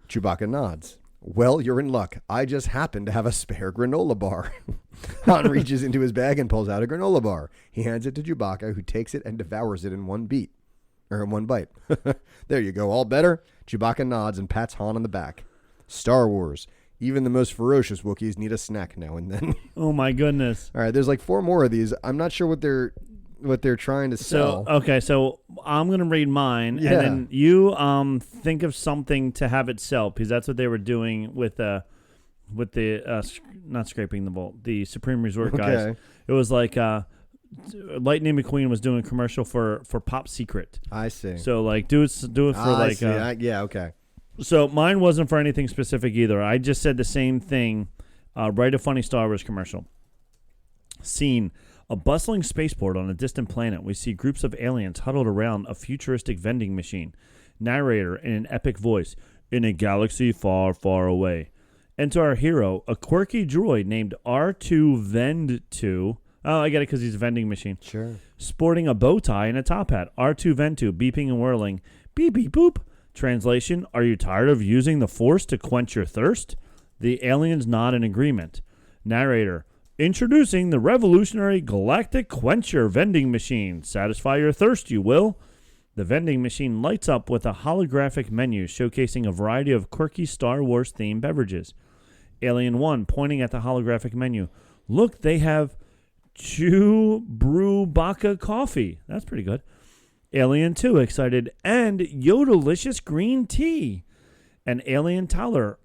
Chewbacca nods. Well, you're in luck. I just happen to have a spare granola bar. Han reaches into his bag and pulls out a granola bar. He hands it to Chewbacca, who takes it and devours it in one bite. There you go. All better? Chewbacca nods and pats Han on the back. Star Wars. Even the most ferocious Wookiees need a snack now and then. Oh my goodness. All right, there's like 4 more of these. I'm not sure what they're trying to sell. So I'm gonna read mine, Yeah. and then you think of something to have it sell, because that's what they were doing with the not scraping the vault, the Supreme Resort guys. Okay. It was like Lightning McQueen was doing a commercial for Pop Secret. I see. So like do it for I see. Okay. So mine wasn't for anything specific either. I just said the same thing. Write a funny Star Wars commercial. Scene. A bustling spaceport on a distant planet. We see groups of aliens huddled around a futuristic vending machine. Narrator in an epic voice. In a galaxy far, far away. Enter our hero, a quirky droid named R2-Vend2. Oh, I get it because he's a vending machine. Sure. Sporting a bow tie and a top hat. R2-Vend2 beeping and whirling. Beep, beep, boop. Translation, are you tired of using the Force to quench your thirst? The aliens nod in agreement. Narrator, introducing the revolutionary galactic quencher vending machine. Satisfy your thirst, you will. The vending machine lights up with a holographic menu showcasing a variety of quirky Star Wars-themed beverages. Alien 1, pointing at the holographic menu. Look, they have Chewbacca coffee. That's pretty good. Alien 2, excited, and Yodelicious green tea. An alien toddler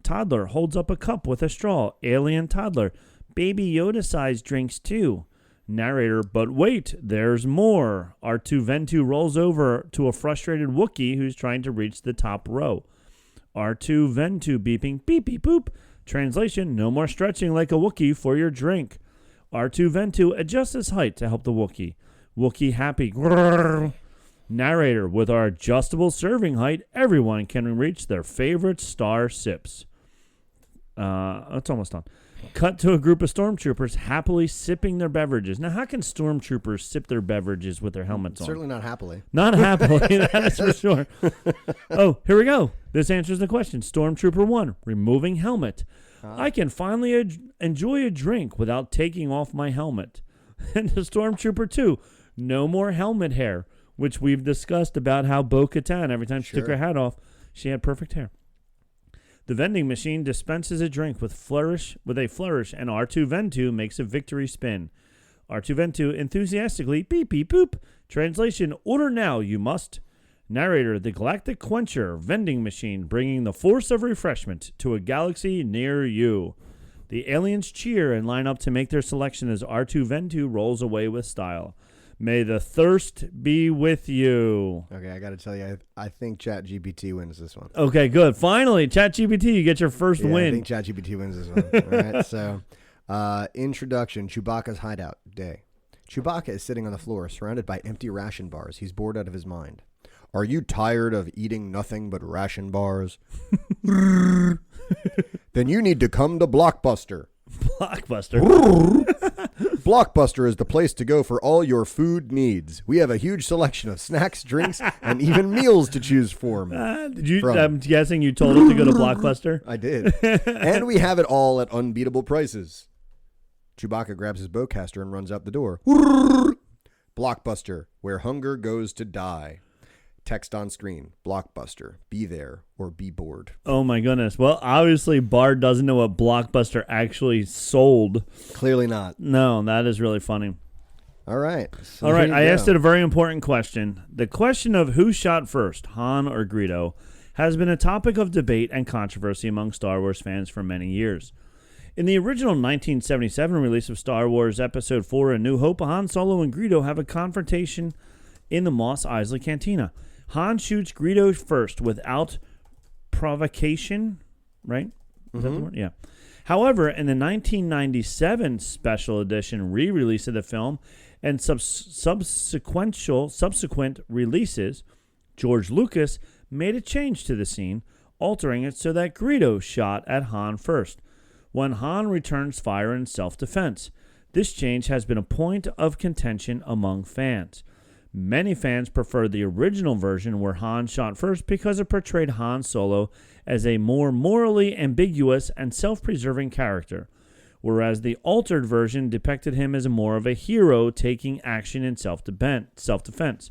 holds up a cup with a straw. Alien toddler, Baby Yoda-sized drinks too. Narrator, but wait, there's more. R2-Vend2 rolls over to a frustrated Wookiee who's trying to reach the top row. R2-Vend2 beeping, beep, beep, boop. Translation, no more stretching like a Wookiee for your drink. R2-Vend2 adjusts his height to help the Wookiee. Wookiee happy. Grrr. Narrator, with our adjustable serving height, everyone can reach their favorite star sips. It's almost done. Cut to a group of stormtroopers happily sipping their beverages. Now, how can stormtroopers sip their beverages with their helmets on? Certainly not happily. Not happily, that is for sure. Oh, here we go. This answers the question. Stormtrooper 1, removing helmet. I can finally enjoy a drink without taking off my helmet. And the Stormtrooper 2, no more helmet hair, which we've discussed about how Bo-Katan, every time she took her hat off, she had perfect hair. The vending machine dispenses a drink with a flourish, and R2-Vend2 makes a victory spin. R2-Vend2 enthusiastically, beep, beep, boop. Translation, order now, you must. Narrator, the Galactic Quencher vending machine, bringing the force of refreshment to a galaxy near you. The aliens cheer and line up to make their selection as R2-Vend2 rolls away with style. May the thirst be with you. Okay, I got to tell you, I think ChatGPT wins this one. Okay, good. Finally, ChatGPT, you get your first Yeah, win. I think ChatGPT wins this one. All right, so introduction, Chewbacca's hideout day. Chewbacca is sitting on the floor surrounded by empty ration bars. He's bored out of his mind. Are you tired of eating nothing but ration bars? Then you need to come to Blockbuster. Blockbuster. Blockbuster is the place to go for all your food needs. We have a huge selection of snacks, drinks, and even meals to choose from. I'm guessing you told it to go to Blockbuster. I did. And we have it all at unbeatable prices. Chewbacca grabs his bowcaster and runs out the door. Blockbuster, where hunger goes to die. Text on screen, Blockbuster, be there or be bored. Oh my goodness. Well, obviously Bard doesn't know what Blockbuster actually sold. Clearly not. No, that is really funny. All right. So All right, I go. asked it a very important question. The question of who shot first, Han or Greedo, has been a topic of debate and controversy among Star Wars fans for many years. In the original 1977 release of Star Wars Episode 4, A New Hope, Han Solo and Greedo have a confrontation in the Mos Eisley Cantina. Han shoots Greedo first without provocation, right? Is that the word? Yeah. However, in the 1997 special edition re-release of the film and subsequent releases, George Lucas made a change to the scene, altering it so that Greedo shot at Han first, when Han returns fire in self-defense. This change has been a point of contention among fans. Many fans prefer the original version where Han shot first because it portrayed Han Solo as a more morally ambiguous and self-preserving character, whereas the altered version depicted him as more of a hero taking action in self-defense.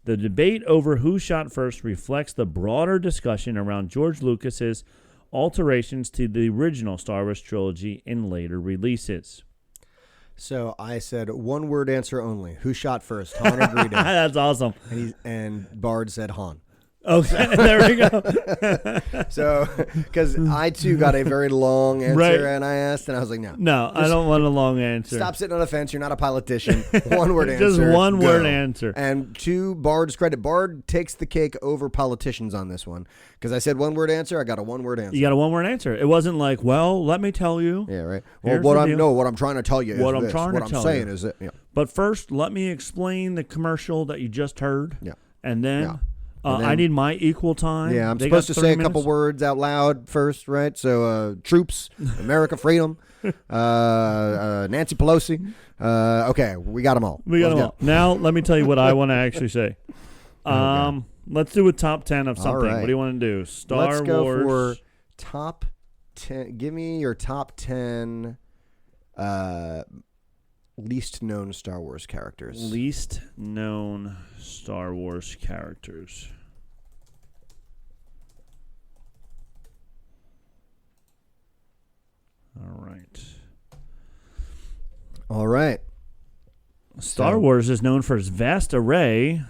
The debate over who shot first reflects the broader discussion around George Lucas's alterations to the original Star Wars trilogy in later releases. So I said one word answer only. Who shot first, Han or Greedo? That's awesome. And Bard said Han. Okay, there we go. So, because I too got a very long answer, Right. and I asked, and I was like, no. No, I don't want a long answer. Stop sitting on the fence. You're not a politician. One word answer. Just one go. word answer. And to Bard's credit, Bard takes the cake over politicians on this one. Because I said one word answer, I got a one word answer. You got a one-word answer. It wasn't like, well, let me tell you. Yeah, right. Well, Here's what the I'm deal. what I'm trying to tell you is What I'm this. trying What to I'm tell saying you. is that. Yeah. But first, let me explain the commercial that you just heard. Yeah. And then, Yeah. And then- I need my equal time. Yeah, I'm They supposed got to say 30 a couple minutes. words out loud first, right? So, troops, America, freedom, Nancy Pelosi. Okay, we got them all. We got Let's them all. Now, let me tell you what I want to actually say. Let's do a top 10 of something. right. What do you want to do? Star Let's go Wars. for top 10. Give me your top 10 least known Star Wars characters. Least known Star Wars characters. All right. All right. Star Wars is known for its vast array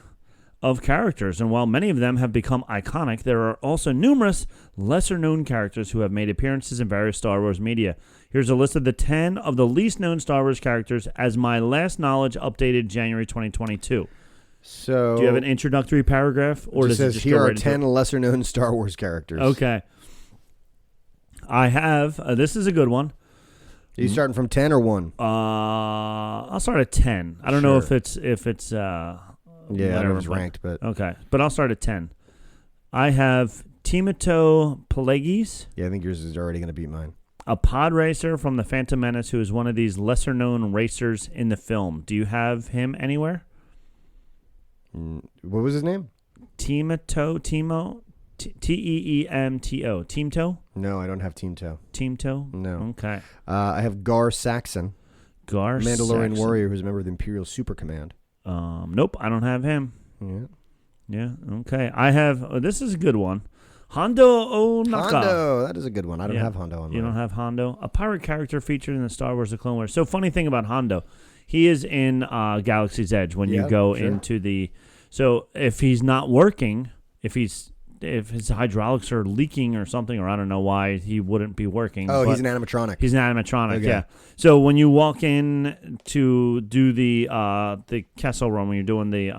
of characters, and while many of them have become iconic, there are also numerous lesser-known characters who have made appearances in various Star Wars media. Here's a list of the 10 of the least-known Star Wars characters as my last knowledge updated January 2022. So, Do you have an introductory paragraph, or it does says it just here go are right into 10 it? lesser known Star Wars characters. Okay. I have, this is a good one. Are you starting from 10 or 1? I'll start at 10. I don't know if it's Yeah, I don't know whatever, if it's but- ranked, but Okay, but I'll start at 10. I have Timoteo Pelagis, yeah, I think yours is already going to beat mine. a pod racer from the Phantom Menace who is one of these lesser-known racers in the film. Do you have him anywhere? What was his name? Teemto? Teemto? No, I don't have Teemto. Teemto? No. Okay. I have Gar Saxon, Gar Mandalorian Saxon. warrior who's a member of the Imperial Super Command. Nope, I don't have him. Yeah. Yeah, okay. I have, this is a good one. Hondo Ohnaka. Hondo, that is a good one. I don't Yeah. have Hondo on You mine. don't have Hondo? A pirate character featured in the Star Wars The Clone Wars. So funny thing about Hondo, he is in Galaxy's Edge when you Yeah, go sure. into the... So if he's not working, if he's if his hydraulics are leaking or something, or I don't know why he wouldn't be working. Oh, but he's an animatronic. He's an animatronic, Okay. yeah. So when you walk in to do the Kessel Run, when you're doing the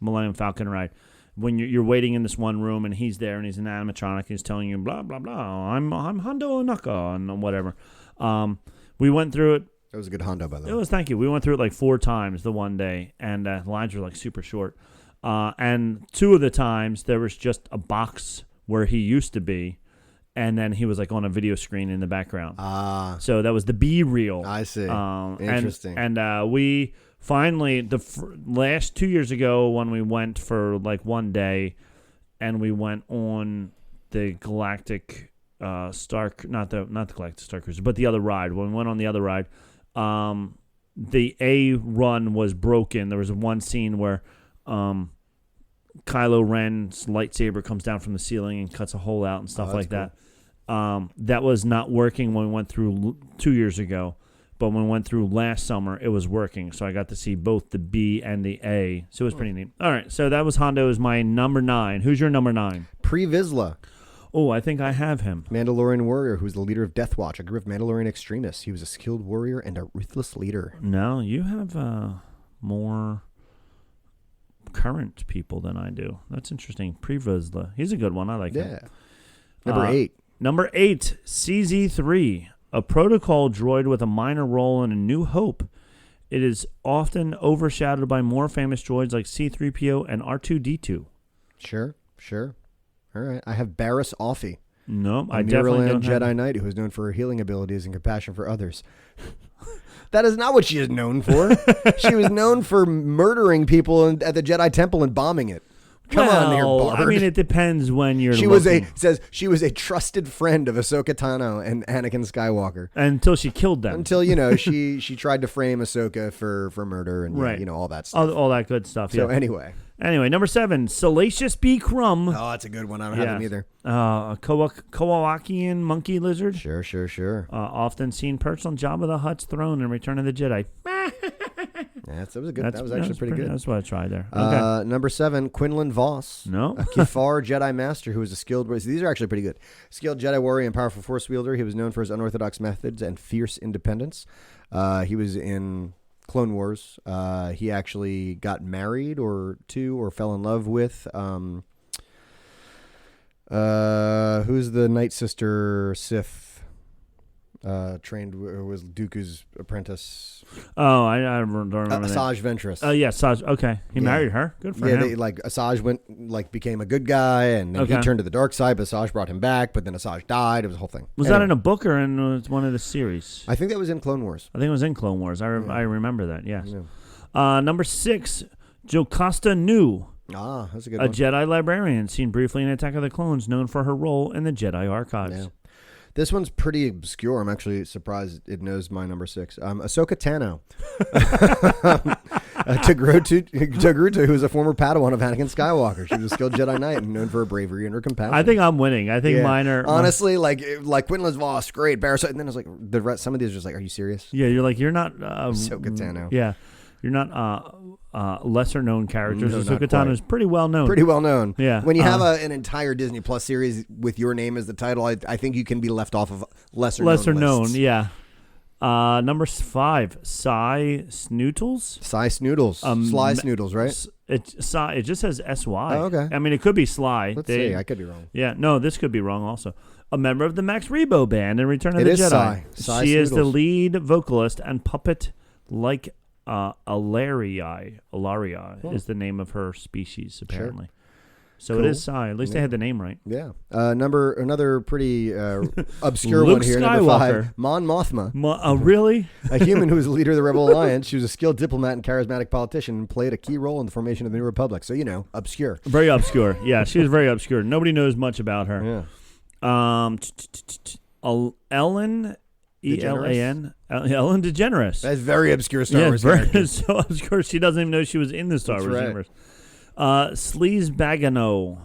Millennium Falcon ride, when you're waiting in this one room and he's there and he's an animatronic, he's telling you blah blah blah. I'm Hondo Onaka and whatever. We went through it. That was a good Hondo, by the way. It was, thank you. We went through it like 4 times the one day, and the lines were like super short. And 2 of the times there was just a box where he used to be, and then he was like on a video screen in the background. So that was the B reel. I see. Interesting. And we finally, last 2 years ago when we went for like one day, and we went on the Galactic not the Galactic Star Cruiser, but the other ride. When we went on the other ride, the A run was broken. There was one scene where Kylo Ren's lightsaber comes down from the ceiling and cuts a hole out and stuff like that. That was not working when we went through 2 years ago, but when we went through last summer, it was working. So I got to see both the B and the A. So it was pretty neat. All right, so that was Hondo as my number 9. Who's your number 9? Pre Vizsla. Oh, I think I have him. Mandalorian warrior who's the leader of Death Watch, a group of Mandalorian extremists. He was a skilled warrior and a ruthless leader. No, you have more current people than I do. That's interesting. Pre Vizsla. He's a good one. I like him. Yeah. Number 8. Number 8, CZ3, a protocol droid with a minor role in A New Hope. It is often overshadowed by more famous droids like C-3PO and R2-D2. Sure. All right. I have Barriss Offee. No, I definitely don't have Jedi Knight who is known for her healing abilities and compassion for others. That is not what she is known for. She was known for murdering people at the Jedi Temple and bombing it. Come on here, Bard. I mean, it depends when you're She looking. says she was a trusted friend of Ahsoka Tano and Anakin Skywalker. Until she killed them. Until, she tried to frame Ahsoka for murder and, right. all that stuff. All that good stuff, So yeah. Anyway, number 7, Salacious B. Crumb. Oh, that's a good one. I don't have him either. A Kowakian monkey lizard. Sure. Often seen perched on Jabba the Hutt's throne in Return of the Jedi. That was good. That was actually pretty good. That's what I tried there. Okay. Number 7, Quinlan Voss. No. A Kifar Jedi Master who was a skilled warrior. These are actually pretty good. Skilled Jedi warrior and powerful Force wielder. He was known for his unorthodox methods and fierce independence. He was in Clone Wars. He actually got married or fell in love with who's the Night Sister Sith trained was Dooku's apprentice. Oh, I don't remember that. Asajj Ventress. Oh, yeah, Asajj. Okay. He married her. Good for him. Asajj became a good guy, and then he turned to the dark side, but Asajj brought him back, but then Asajj died. It was a whole thing. Was that in a book or in one of the series? I think that was in Clone Wars. I think it was in Clone Wars. I remember that, yes. Yeah. Number 6, Jocasta Nu. That's a good one. A Jedi librarian, seen briefly in Attack of the Clones, known for her role in the Jedi Archives. Yeah. This one's pretty obscure. I'm actually surprised it knows my number 6. Ahsoka Tano. Togruta, who is a former Padawan of Anakin Skywalker. She was a skilled Jedi Knight and known for her bravery and her compassion. I think I'm winning. I think mine are... Honestly, like Quinlan Voss, great. Barriss, and then I was like, some of these are just like, are you serious? Yeah, you're like, you're not... Ahsoka Tano. Yeah. You're not lesser known characters. Ahsoka Tano is pretty well known. Pretty well known. Yeah. When you have an entire Disney Plus series with your name as the title, I think you can be left off of lesser known lists. Yeah. Number 5, Cy Snootles. Sly Snootles, right? It just says S-Y. Oh, okay. I mean, it could be Sly. Let's see. I could be wrong. Yeah. No, this could be wrong also. A member of the Max Rebo Band in Return of the Jedi. Cy She is the Snootles. lead vocalist and puppet like Alarii is the name of her species, apparently. Sure. So Cool. It is Psy. At least they had the name right. Yeah. Another pretty obscure Luke one here. Skywalker. Number 5, Mon Mothma. Really? A human who was the leader of the Rebel Alliance. She was a skilled diplomat and charismatic politician and played a key role in the formation of the New Republic. So, obscure. Very obscure. Yeah, she was very obscure. Nobody knows much about her. Yeah. Ellen... E-L-A-N. Ellen DeGeneres. That's very obscure Star Wars character. So obscure she doesn't even know she was in the Star Wars universe. Sleaze Bagano,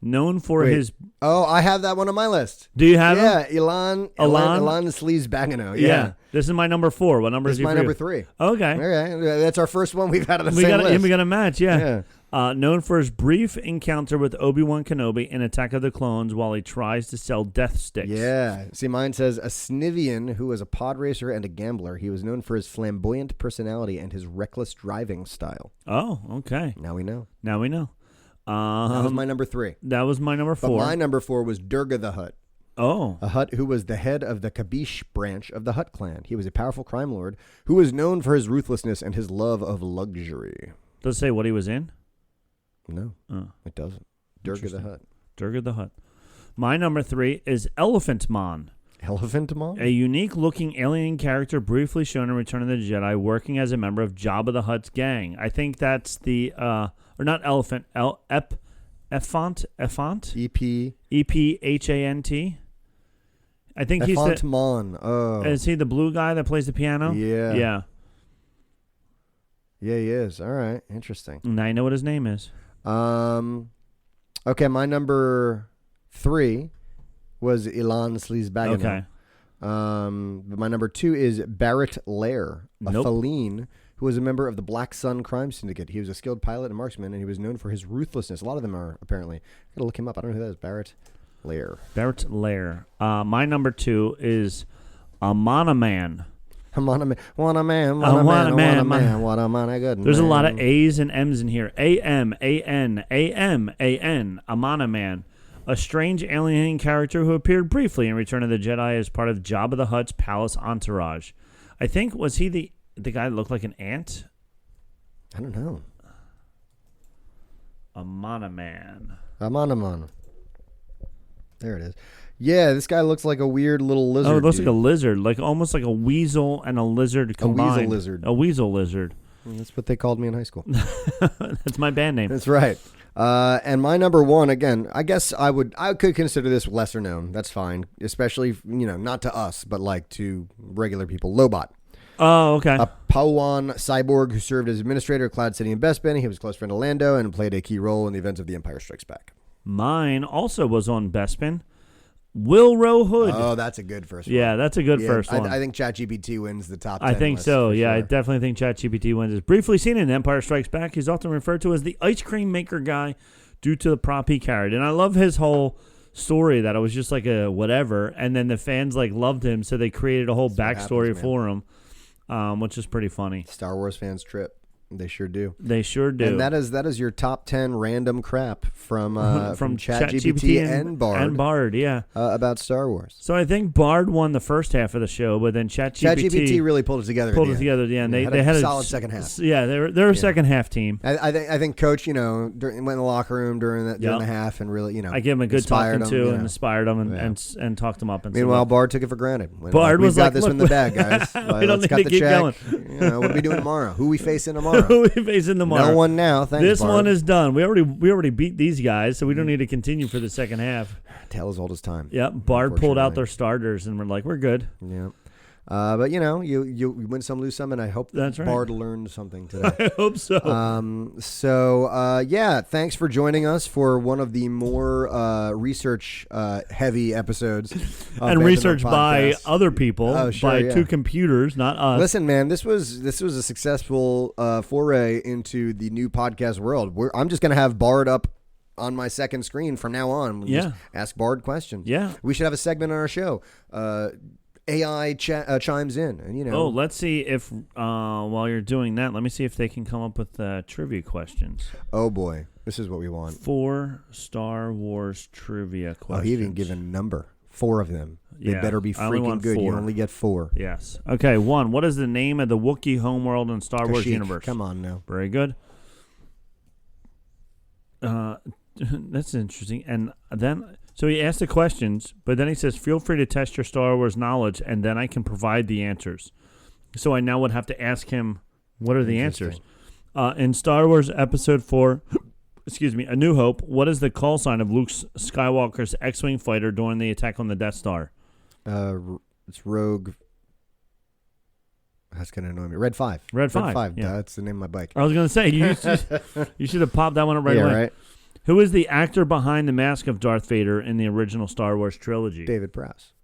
known for his... Oh, I have that one on my list. Do you have him? Yeah, Ilan Sleaze Bagano. Yeah. This is my number 4. What number is this? Is my number 3. Okay. Okay, that's our first one we've had on the same list. We got a match, yeah. Known for his brief encounter with Obi-Wan Kenobi in Attack of the Clones while he tries to sell death sticks. Yeah. See, mine says a Snivian who was a pod racer and a gambler. He was known for his flamboyant personality and his reckless driving style. Oh, okay. Now we know. Now we know. That was my number 3. That was my number 4. But my number 4 was Durga the Hutt. Oh. A Hutt who was the head of the Kabish branch of the Hutt clan. He was a powerful crime lord who was known for his ruthlessness and his love of luxury. Does it say what he was in? No, it doesn't. Durga the Hutt. Durga the Hutt. My number 3 is Elephant Mon. Elephant Mon? A unique-looking alien character briefly shown in Return of the Jedi working as a member of Jabba the Hutt's gang. I think that's the, or not elephant, Ephant? E-P. E-P-H-A-N-T? I think he's Ephant the... Mon. Oh. Is he the blue guy that plays the piano? Yeah. Yeah. Yeah, he is. All right. Interesting. Now I know what his name is. Okay, my number 3 was Ilan Sleazebaggin. Okay. But my number 2 is Barrett Lair, a Feline who was a member of the Black Sun crime syndicate. He was a skilled pilot and marksman, and he was known for his ruthlessness. A lot of them are, apparently. I gotta look him up. I don't know who that is. Barrett Lair. Barrett Lair. My number 2 is Amana Man. What a man, what a man, what a man, a good man. There's a lot of A's and M's in here. A-M-A-N, A-M-A-N, Amana Man. A strange alien character who appeared briefly in Return of the Jedi as part of Jabba the Hutt's palace entourage. I think, was he the guy that looked like an ant? I don't know. Amana Man. Amanaman. There it is. Yeah, this guy looks like a weird little lizard. Oh, it looks like a lizard, like almost like a weasel and a lizard combined. A weasel lizard. A weasel lizard. That's what they called me in high school. That's my band name. That's right. And my number 1, again, I guess I could consider this lesser known. That's fine, especially not to us, but like to regular people. Lobot. Oh, okay. A Pauwan cyborg who served as administrator of Cloud City and Bespin. He was a close friend of Lando and played a key role in the events of The Empire Strikes Back. Mine also was on Bespin. Wilro Hood. Oh, that's a good first one. Yeah, that's a good first one. I think ChatGPT wins the top 10 I think list so. for Yeah, sure. I definitely think ChatGPT wins. Is briefly seen in Empire Strikes Back. He's often referred to as the ice cream maker guy due to the prop he carried. And I love his whole story that it was just like a whatever. And then the fans loved him, so they created a whole backstory for him, which is pretty funny. Star Wars fans trip. They sure do. They sure do. And that is your top 10 random crap from ChatGPT and Bard. And Bard, yeah. About Star Wars. So I think Bard won the first half of the show, but then ChatGPT really pulled it together. Pulled it together at the end. They had a solid second half. Yeah, they're a second half team. I think Coach, went in the locker room during the half and really, I gave him a good talking to and inspired him and talked him up. And meanwhile, Bard took it for granted. Bard was we've got this in the bag, guys. We don't need to keep going. What are we doing tomorrow? Who are we facing tomorrow? Who are we facing tomorrow? No one now. Thanks, This Bard. one is done. We already beat these guys, so we don't need to continue for the second half. Tale as old as time. Yeah, Bard pulled out their starters, and we're like, we're good. Yeah. But you win some, lose some, and I hope that's right. Bard learned something today. I hope so. Thanks for joining us for one of the more research heavy episodes. And research by other people, two computers, not us. Listen, man, this was a successful foray into the new podcast world. I'm just gonna have Bard up on my second screen from now on. Just ask Bard questions. Yeah, we should have a segment on our show. AI chimes in, and Oh, let's see if while you're doing that, let me see if they can come up with trivia questions. Oh boy, this is what we want. 4 Star Wars trivia questions. Oh, he even given a number. 4 of them. They better be freaking good. 4. You only get 4. Yes. Okay. 1. What is the name of the Wookiee homeworld in Star Wars universe? Come on now. Very good. That's interesting. And then. So he asked the questions, but then he says, feel free to test your Star Wars knowledge, and then I can provide the answers. So I now would have to ask him, what are the answers? In Star Wars Episode 4, A New Hope, what is the call sign of Luke Skywalker's X-Wing fighter during the attack on the Death Star? It's Rogue. That's going to annoy me. Red 5. Red 5. Yeah. That's the name of my bike. I was going to say, you should have popped that one up right away. Right. Who is the actor behind the mask of Darth Vader in the original Star Wars trilogy? David Prowse.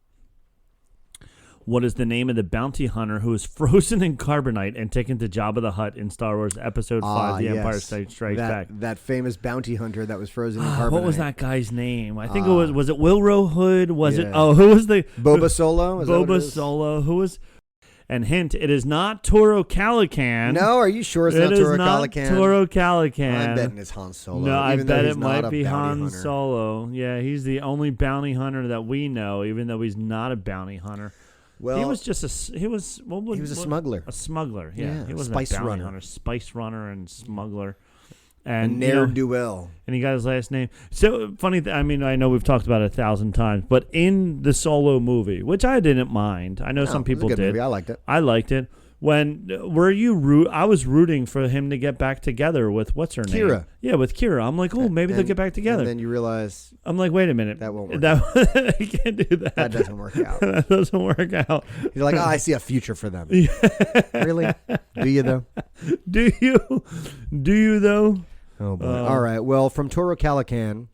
What is the name of the bounty hunter who is frozen in carbonite and taken to Jabba the Hutt in Star Wars Episode 5, The Empire Strikes Back? That famous bounty hunter that was frozen in carbonite. What was that guy's name? I think it was it Wilro Hood? Was it? Yeah. Oh, who was the Boba Solo? Is that what it Boba is? Solo? Who was? And hint, it is not Toro Calican. No, are you sure it's not Toro Calican? It is not Toro Calican. I'm betting it's Han Solo. No, I even though bet he's it not might a be bounty Han hunter. Solo. Yeah, he's the only bounty hunter that we know, even though he's not a bounty hunter. Well, He was just a smuggler. A smuggler, yeah. He wasn't spice a bounty runner. hunter. Spice runner and smuggler. a And ne'er-do-well. and he got his last name. So funny. I mean, I know we've talked about it 1,000 times, but in the Solo movie, which I didn't mind, I know some people it was a good did. movie. I liked it. I liked it. I was rooting for him to get back together with what's her name? Kira. Yeah, with Kira. I'm like, oh, maybe they'll get back together. And then you realize I'm like, wait a minute. That won't work. You can't do that. that doesn't work out. That doesn't work out. You're like, I see a future for them. Really? Do you, though? Do you? Do you though? Oh, boy. All right. Well, from Toro Calican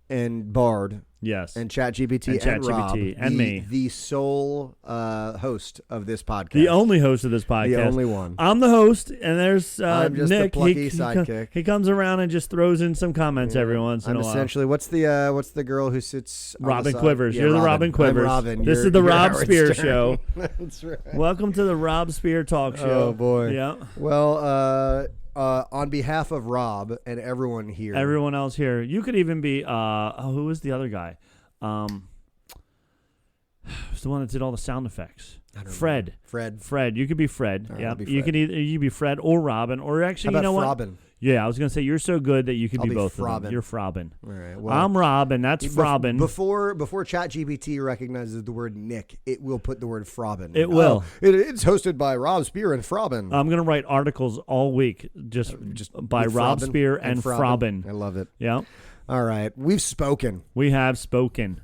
and Bard Yes. and ChatGPT And and Rob, ChatGPT and me. the sole host of this podcast. The only host of this podcast. The only one. I'm the host, and there's I'm just Nick. the plucky sidekick. He comes around and just throws in some comments every once in I'm a while. essentially what's the girl who sits on Robin the side? Quivers. Yeah, You're the Robin Quivers. I'm Robin. This You're- is the you're Rob Howard Spear Stern. Show. That's right. Welcome to the Rob Spear Talk Show. Oh boy. Yeah. Well, on behalf of Rob and everyone here, Everyone else here. You could even be who was the other guy? Who's the one that did all the sound effects? Fred. Fred. You could be Fred. All right, Yeah. I'll be You Fred. could either be Fred or Robin, or actually, How you know about what? Robin? Yeah, I was gonna say you're so good that you could I'll be be both of Frobin. them. You're Frobin. All right. Well, I'm Robin. That's Frobin. Before ChatGPT recognizes the word Nick, it will put the word Frobin. It will. It's hosted by Rob Spear and Frobin. I'm gonna write articles all week just by with Rob Frobin Spear and Frobin. I love it. Yeah, All right. We've spoken. we have spoken.